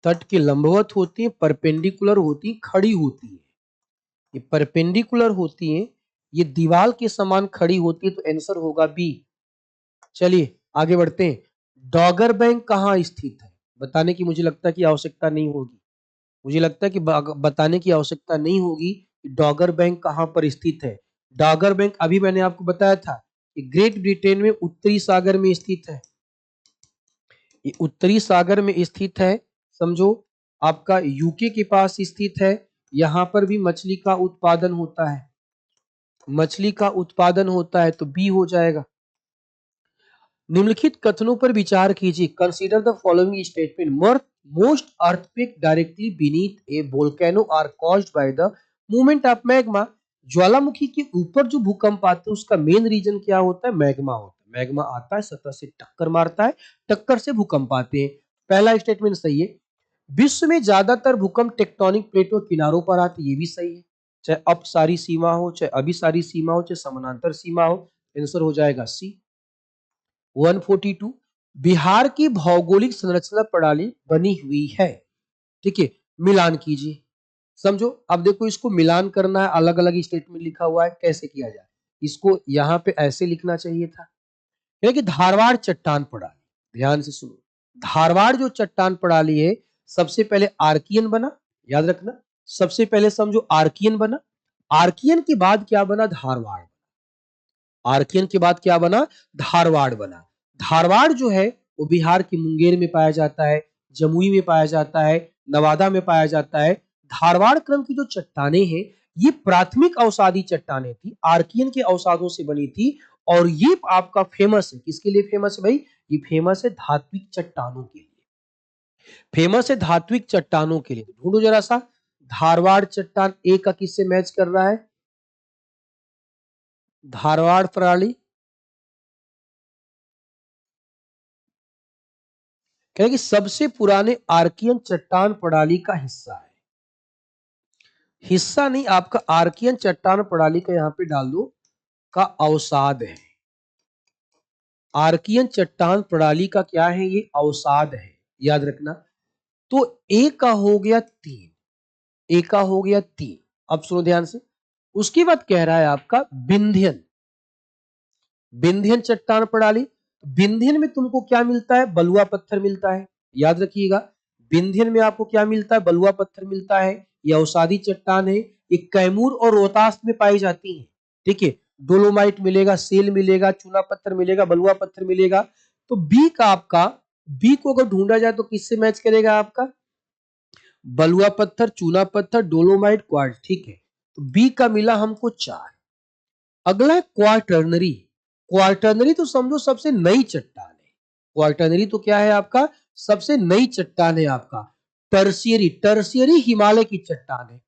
तट के लंबवत होती है, परपेंडिकुलर होती है, खड़ी होती है। ये परपेंडिकुलर होती है, ये दीवार के समान खड़ी होती है। तो आंसर होगा बी। चलिए आगे बढ़ते हैं। डॉगर बैंक कहाँ स्थित है? बताने की मुझे लगता है कि आवश्यकता नहीं होगी। मुझे लगता है कि बताने की आवश्यकता नहीं होगी कि डॉगर बैंक कहाँ पर स्थित है। डॉगर बैंक अभी मैंने आपको बताया था कि ग्रेट ब्रिटेन में उत्तरी सागर में स्थित है। ये उत्तरी सागर में स्थित है। समझो आपका यूके के पास स्थित है। यहां पर भी मछली का उत्पादन होता है। मछली का उत्पादन होता है, तो बी हो जाएगा। निम्नलिखित कथनों पर विचार कीजिए। Consider the following statement. Most earthquake directly beneath a volcano are caused by the movement of magma. ज्वालामुखी के ऊपर जो भूकंप आते हैं उसका मेन रीजन क्या होता है? मैग्मा होता है। मैग्मा आता है, सतह से टक्कर मारता है, टक्कर से भूकंप आते हैं। पहला स्टेटमेंट सही है। विश्व में ज्यादातर भूकंप टेक्टोनिक प्लेटों किनारों पर आते, ये भी सही है। चाहे अपसारी सीमा हो, चाहे अभिसारी सीमा हो, चाहे समानांतर सीमा हो, आंसर हो जाएगा सी। 142। बिहार की भौगोलिक संरचना प्रणाली बनी हुई है। ठीक है, मिलान कीजिए। समझो अब देखो, इसको मिलान करना है, अलग अलग स्टेटमेंट लिखा हुआ है, कैसे किया जाए? इसको यहां पे ऐसे लिखना चाहिए था। यानी कि धारवाड़ चट्टान प्रणाली, ध्यान से सुनो। धारवाड़ जो चट्टान प्रणाली है, सबसे पहले आर्कियन बना, याद रखना। सबसे पहले समझो आर्कियन बना। आर्कियन के बाद क्या बना? धारवाड़। आर्कियन के बाद क्या बना? धारवाड़ बना। धारवाड़ जो है वो बिहार के मुंगेर में पाया जाता है, जमुई में पाया जाता है, नवादा में पाया जाता है। धारवाड़ क्रम की जो चट्टानें हैं, ये प्राथमिक अवसादी चट्टानें थी, आर्कियन के अवसादों से बनी थी। और ये आपका फेमस है, किसके लिए फेमस है भाई? ये फेमस है धात्विक चट्टानों के लिए। फेमस है धात्विक चट्टानों के लिए। ढूंढो जरा सा, धारवाड़ चट्टान ए का किससे मैच कर रहा है? धारवाड़ प्रणाली कहें कि सबसे पुराने आर्कियन चट्टान प्रणाली का हिस्सा है। हिस्सा नहीं, आपका आर्कियन चट्टान प्रणाली का यहां पे डाल दो, का अवसाद है। आर्कियन चट्टान प्रणाली का क्या है? ये अवसाद है, याद रखना। तो ए का हो गया 3। ए का हो गया 3। अब सुनो ध्यान से। उसके बाद कह रहा है आपका विंध्यन। विंध्यन चट्टान प्रणाली। विंध्यन में तुमको क्या मिलता है? बलुआ पत्थर मिलता है, याद रखिएगा। विंध्यन में आपको क्या मिलता है? बलुआ पत्थर मिलता है। ये अवसादी चट्टान है, ये कैमूर और रोहतास में पाई जाती है। ठीक है, डोलोमाइट मिलेगा, सेल मिलेगा, चूना पत्थर मिलेगा, बलुआ पत्थर मिलेगा। तो बी का आपका, बी को अगर ढूंढा जाए तो किससे मैच करेगा आपका? बलुआ पत्थर, चूना पत्थर, डोलोमाइट, क्वार्ट्ज। ठीक है, तो बी का मिला हमको 4। अगला है क्वार्टरनरी। क्वार्टरनरी तो समझो सबसे नई चट्टान है। क्वार्टरनरी तो क्या है आपका? सबसे नई चट्टान है आपका। टर्शियरी, टर्शियरी हिमालय की चट्टान है।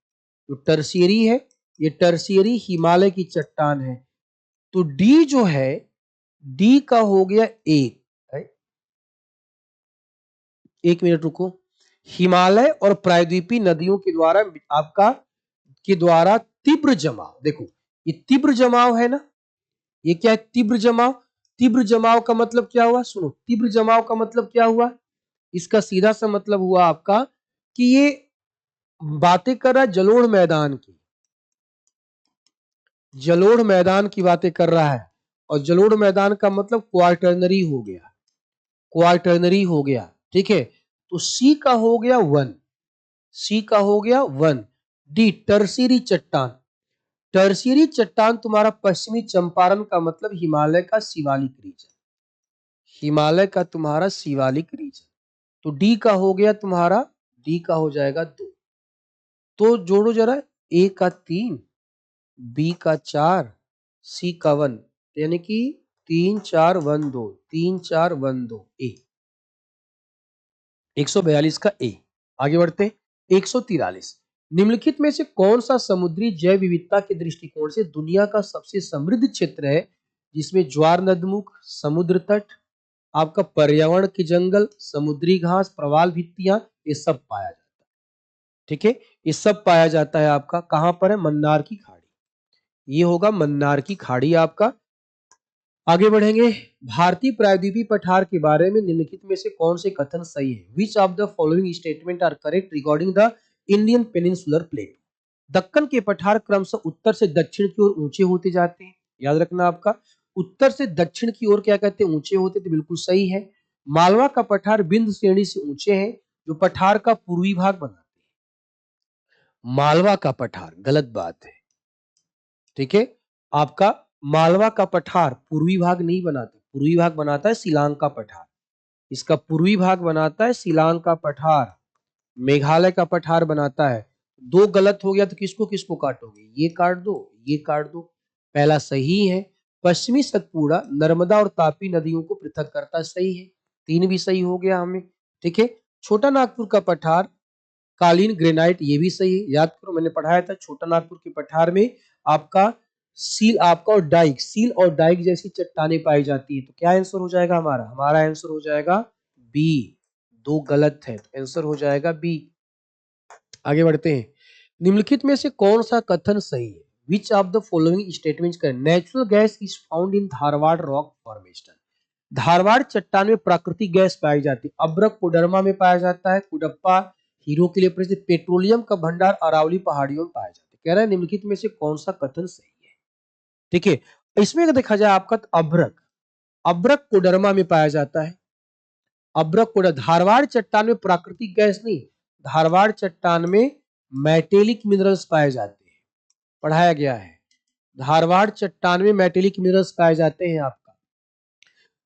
तो टर्शियरी है, ये टर्शियरी हिमालय की चट्टान है। तो डी जो है, डी का हो गया 1। एक मिनट रुको। हिमालय और प्रायद्वीपीय नदियों के द्वारा आपका, के द्वारा तीव्र जमाव, देखो ये तीव्र जमाव है ना। ये क्या है? तीव्र जमाव। तीव्र जमाव का मतलब क्या हुआ? सुनो, तीव्र जमाव का मतलब क्या हुआ? इसका सीधा सा मतलब हुआ आपका कि ये बातें कर रहा है जलोढ़ मैदान की, जलोढ़ मैदान की बातें कर रहा है। और जलोढ़ मैदान का मतलब क्वार्टरनरी हो गया, क्वार्टरनरी हो गया। ठीक है, तो सी का हो गया वन, सी का हो गया वन। डी टर्सियरी चट्टान, टर्सियरी चट्टान तुम्हारा पश्चिमी चंपारण का मतलब हिमालय का शिवालिक रीजन, हिमालय का तुम्हारा शिवालिक रीजन। तो डी का हो गया तुम्हारा, डी का हो जाएगा 2। तो जोड़ो जरा, ए का 3, बी का 4, सी का 1, यानी कि 3 4 1 2, 3 4 1 2 ए, 142 का ए। आगे बढ़ते हैं, 143, निम्नलिखित में से कौन सा समुद्री जैव विविधता के दृष्टिकोण से दुनिया का सबसे समृद्ध क्षेत्र है, जिसमें ज्वार नदमुख, समुद्र तट, आपका पर्यावरण के जंगल, समुद्री घास, प्रवाल भित्तियां, ये सब पाया जाता है। ठीक है, ये सब पाया जाता है आपका कहां पर है, मन्नार की खाड़ी, ये होगा मन्नार की खाड़ी आपका। आगे बढ़ेंगे, भारतीय प्रायद्वीपीय पठार के बारे में निम्नलिखित में से कौन से कथन सही है? Which of the following statement are correct regarding the Indian peninsular plate? Deccan के पठार क्रमशः उत्तर से दक्षिण की ओर ऊंचे होते जाते हैं, याद रखना आपका, उत्तर से दक्षिण की ओर क्या कहते हैं, ऊंचे होते, तो बिल्कुल सही है। मालवा का पठार बिंद श्रेणी से ऊंचे है, जो पठार का पूर्वी भाग बनाते हैं। मालवा का पठार गलत बात है। ठीक है, आपका मालवा का पठार पूर्वी भाग नहीं बनाता, पूर्वी भाग बनाता है शिलांग का पठार, इसका पूर्वी भाग बनाता है शिलांग का पठार, मेघालय का पठार बनाता है। 2 गलत हो गया तो किसको किसको काटोगे, ये काट दो, ये काट दो। पहला सही है, पश्चिमी सतपुड़ा नर्मदा और तापी नदियों को पृथक करता है, सही है, 3 भी सही हो गया हमें। ठीक है, छोटा नागपुर का पठार कालीन ग्रेनाइट, ये भी सही है, याद करो मैंने पढ़ाया था छोटा नागपुर के पठार में आपका सील आपका और डाइक, सील और डाइक जैसी चट्टानें पाई जाती है। तो क्या आंसर हो जाएगा हमारा, हमारा आंसर हो जाएगा बी। 2 गलत है, तो आंसर हो जाएगा बी। आगे बढ़ते हैं, निम्नलिखित में से कौन सा कथन सही है? Which of the following statements correct? Natural gas is found in Dharwad rock formation, Dharwad चट्टान में प्राकृतिक गैस पाई जाती है। अब्रक कोडरमा में पाया जाता है, कुडप्पा हीरो के लिए प्रसिद्ध, पेट्रोलियम का भंडार अरावली पहाड़ियों में पाया जाता है। कह रहा है निम्नलिखित में से कौन सा कथन सही है? ठीक है, इसमें अगर देखा जाए आपका, तो अब्रक, अब्रक कोडरमा में पाया जाता है, अब्रक कोडर, धारवाड़ चट्टान में प्राकृतिक गैस नहीं, धारवाड़ चट्टान में मेटेलिक मिनरल्स पाए जाते हैं, पढ़ाया गया है, धारवाड़ चट्टान में मेटेलिक मिनरल्स पाए जाते हैं आपका।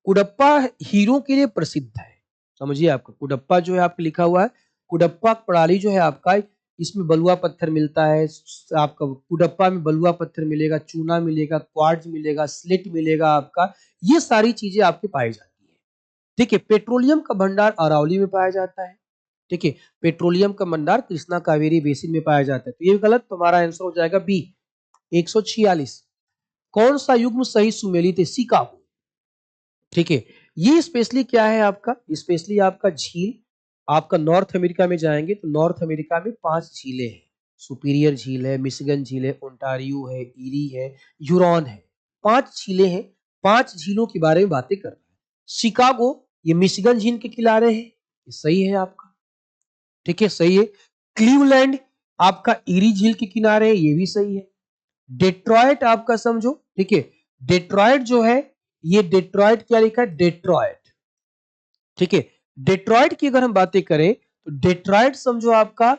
कुडप्पा हीरो के लिए प्रसिद्ध है, समझिए आपका कुडप्पा जो है आपका लिखा हुआ है, कुडप्पा प्रणाली जो है आपका, इसमें बलुआ पत्थर मिलता है आपका, कुडप्पा में बलुआ पत्थर मिलेगा, चूना मिलेगा, क्वार्ट्ज मिलेगा, स्लेट मिलेगा आपका, ये सारी चीजें आपके पाई जाती है। ठीक है, पेट्रोलियम का भंडार अरावली में पाया जाता है। ठीक है, पेट्रोलियम का भंडार कृष्णा कावेरी बेसिन में पाया जाता है, तो ये गलत, तुम्हारा आंसर हो जाएगा बी। 146, कौन सा युग्म सही सुमेलित है? शिकागो। ठीक है, ये स्पेशली क्या है आपका, स्पेशली आपका झील, आपका नॉर्थ अमेरिका में जाएंगे तो नॉर्थ अमेरिका में 5 झीलें हैं, सुपीरियर झील है, मिशिगन झील है, ओंटारियो है, ईरी है, ह्यूरॉन है, 5 झीलें हैं, 5 झीलों के बारे में बातें कर रहे हैं। शिकागो ये मिशिगन झील के किनारे है, ये सही है आपका। ठीक है, सही है। क्लीवलैंड आपका ईरी झील के किनारे है, ये भी सही है। डेट्रॉयट आपका समझो, ठीक है, डेट्रॉयट जो है, ये डेट्रॉयट क्या लिखा है, डेट्रॉयट। ठीक है, डेट्रॉयट की अगर हम बातें करें तो डेट्रॉयट समझो आपका,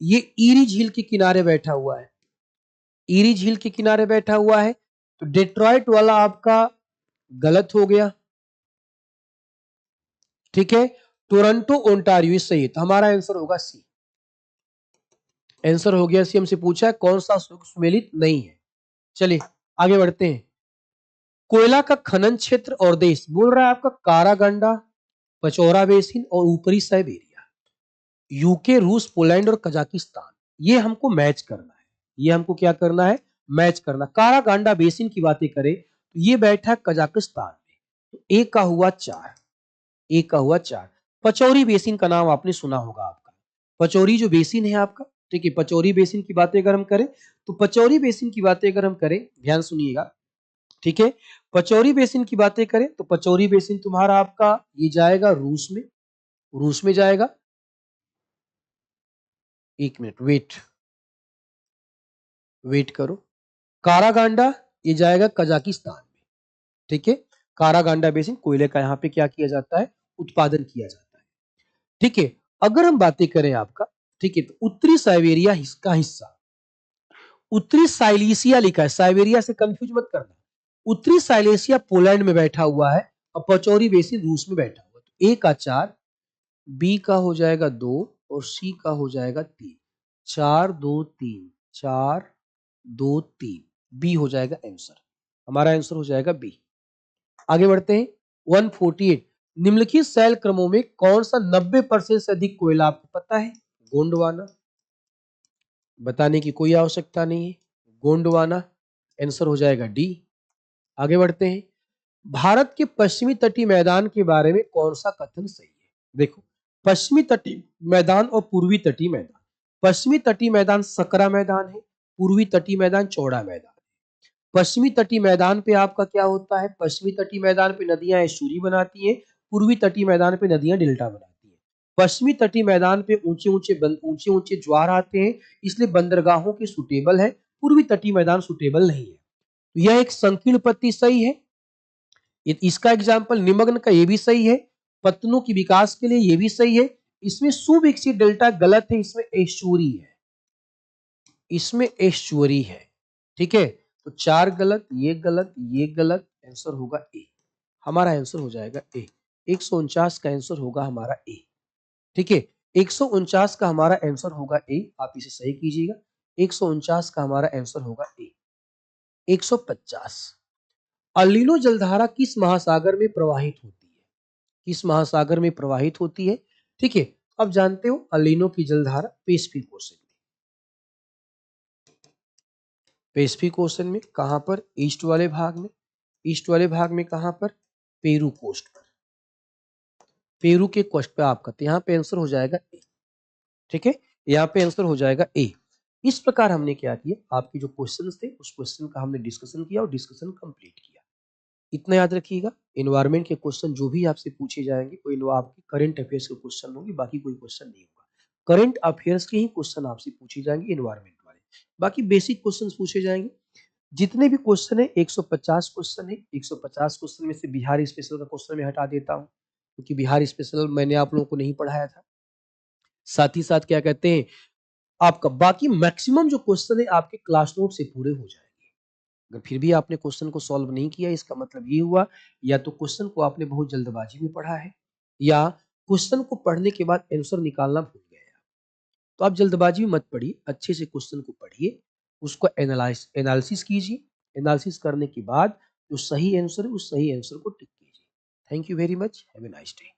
ये ईरी झील के किनारे बैठा हुआ है, ईरी झील के किनारे बैठा हुआ है, तो डेट्रॉयट वाला आपका गलत हो गया। ठीक है, टोरंटो ओंटारियो सही है, तो हमारा आंसर होगा सी, आंसर हो गया सी। हमसे पूछा है कौन सा सुमेलित नहीं है। चलिए आगे बढ़ते हैं, कोयला का खनन क्षेत्र और देश बोल रहा है आपका कारागंडा, पचौरा बेसिन और ऊपरी साइबेरिया, यूके, रूस, पोलैंड और कजाकिस्तान, ये हमको मैच करना है, ये हमको क्या करना है, मैच करना। कारागांडा बेसिन की बातें करें तो ये बैठा है कजाकिस्तान में, तो एक का हुआ 4, एक का हुआ 4। पचौरी बेसिन का नाम आपने सुना होगा आपका, पचौरी जो बेसिन है आपका, ठीक है, पचौरी बेसिन की बातें अगर हम करें तो पचौरी बेसिन की बातें अगर हम करें, ध्यान सुनिएगा, ठीक है, पचौरी बेसिन की बातें करें तो पचौरी बेसिन तुम्हारा आपका ये जाएगा रूस में, रूस में जाएगा। 1 मिनट वेट करो। कारागांडा ये जाएगा कजाकिस्तान में। ठीक है, कारागांडा बेसिन कोयले का यहाँ पे क्या किया जाता है, उत्पादन किया जाता है। ठीक है, अगर हम बातें करें आपका, ठीक है, तो उत्तरी साइबेरिया का हिस्सा, उत्तरी साइलेशिया लिखा है, साइबेरिया से कंफ्यूज मत करना। उत्तरी साइलेशिया पोलैंड में बैठा हुआ है और पचौरी बेसिन रूस में बैठा हुआ है। तो ए का 4, बी का हो जाएगा 2 और सी का हो जाएगा 3। 4 2 3, 4 2 3, बी हो जाएगा आंसर। हमारा आंसर हो जाएगा बी। आगे बढ़ते हैं। 148, निम्नलिखित शैल क्रमों में कौन सा 90% से अधिक कोयला आपको पता है? गोंडवाना, बताने की कोई आवश्यकता नहीं है, गोंडवाना आंसर हो जाएगा डी। आगे बढ़ते हैं। भारत के पश्चिमी तटीय मैदान के बारे में कौन सा कथन सही है? देखो, पश्चिमी तटीय मैदान और पूर्वी तटीय मैदान। पश्चिमी तटीय मैदान सकरा मैदान है, पूर्वी तटीय मैदान चौड़ा मैदान है। पश्चिमी तटीय मैदान पे आपका क्या होता है, पश्चिमी तटीय मैदान पे नदियां एस्चुरी बनाती हैं, पूर्वी तटीय मैदान पे नदियां डेल्टा बनाती हैं। पश्चिमी तटीय मैदान पे ऊंचे ऊंचे ज्वार आते हैं, इसलिए बंदरगाहों के सुटेबल है, पूर्वी तटीय मैदान सुटेबल नहीं है। तो यह एक संकीर्ण पत्ती सही है। इसका एग्जाम्पल निमग्न का ये भी सही है, पत्तनों की विकास के लिए ये भी सही है। इसमें सुविकसित डेल्टा गलत है, इसमें एस्चुरी है, इसमें एस्चुरी है। ठीक है, तो 4 गलत, ये गलत, ये गलत, आंसर होगा ए। हमारा आंसर हो जाएगा ए। 149 का आंसर होगा हमारा ए। ठीक है, 149 का हमारा आंसर होगा ए। आप इसे सही कीजिएगा। 149 का हमारा आंसर होगा ए। 150, अलीनो जलधारा किस महासागर में प्रवाहित होती है? किस महासागर में प्रवाहित होती है? ठीक है, अब जानते हो अलीनो की जलधारा पैसिफिक ओशन में। पैसिफिक ओशन में कहां पर? ईस्ट वाले भाग में। ईस्ट वाले भाग में कहां पर? पेरू कोस्ट पर। पेरू के कोस्ट पे आपका, तो यहाँ पे आंसर हो जाएगा ए। ठीक है, यहाँ पे आंसर हो जाएगा ए। इस प्रकार हमने क्या किया, आपके जो क्वेश्चंस थे उस क्वेश्चन का हमने डिस्कशन किया और डिस्कशन कंप्लीट किया। इतना याद रखिएगा, एनवायरमेंट के क्वेश्चन जो भी आपसे पूछे जाएंगे वो आपके करंट अफेयर्स के क्वेश्चन होंगे, बाकी कोई क्वेश्चन नहीं होगा। करंट अफेयर्स के ही क्वेश्चन आपसे पूछे जाएंगे एनवायरमेंट वाले, बाकी बेसिक क्वेश्चन पूछे जाएंगे। जितने भी क्वेश्चन है 150 क्वेश्चन है। 150 क्वेश्चन में से बिहार स्पेशल का क्वेश्चन मैं हटा देता हूँ, क्योंकि बिहार स्पेशल मैंने आप लोगों को नहीं पढ़ाया था। साथ ही साथ क्या कहते हैं, आपका बाकी मैक्सिमम जो क्वेश्चन है आपके क्लास नोट से पूरे हो जाएंगे। अगर फिर भी आपने क्वेश्चन को सॉल्व नहीं किया, इसका मतलब ये हुआ या तो क्वेश्चन को आपने बहुत जल्दबाजी में पढ़ा है, या क्वेश्चन को पढ़ने के बाद आंसर निकालना भूल गए। तो आप जल्दबाजी में मत पढ़िए, अच्छे से क्वेश्चन को पढ़िए, उसको एनालिसिस कीजिए। एनालिसिस करने के बाद जो सही आंसर है उस सही आंसर को टिक कीजिए। Thank you very much, have a nice day.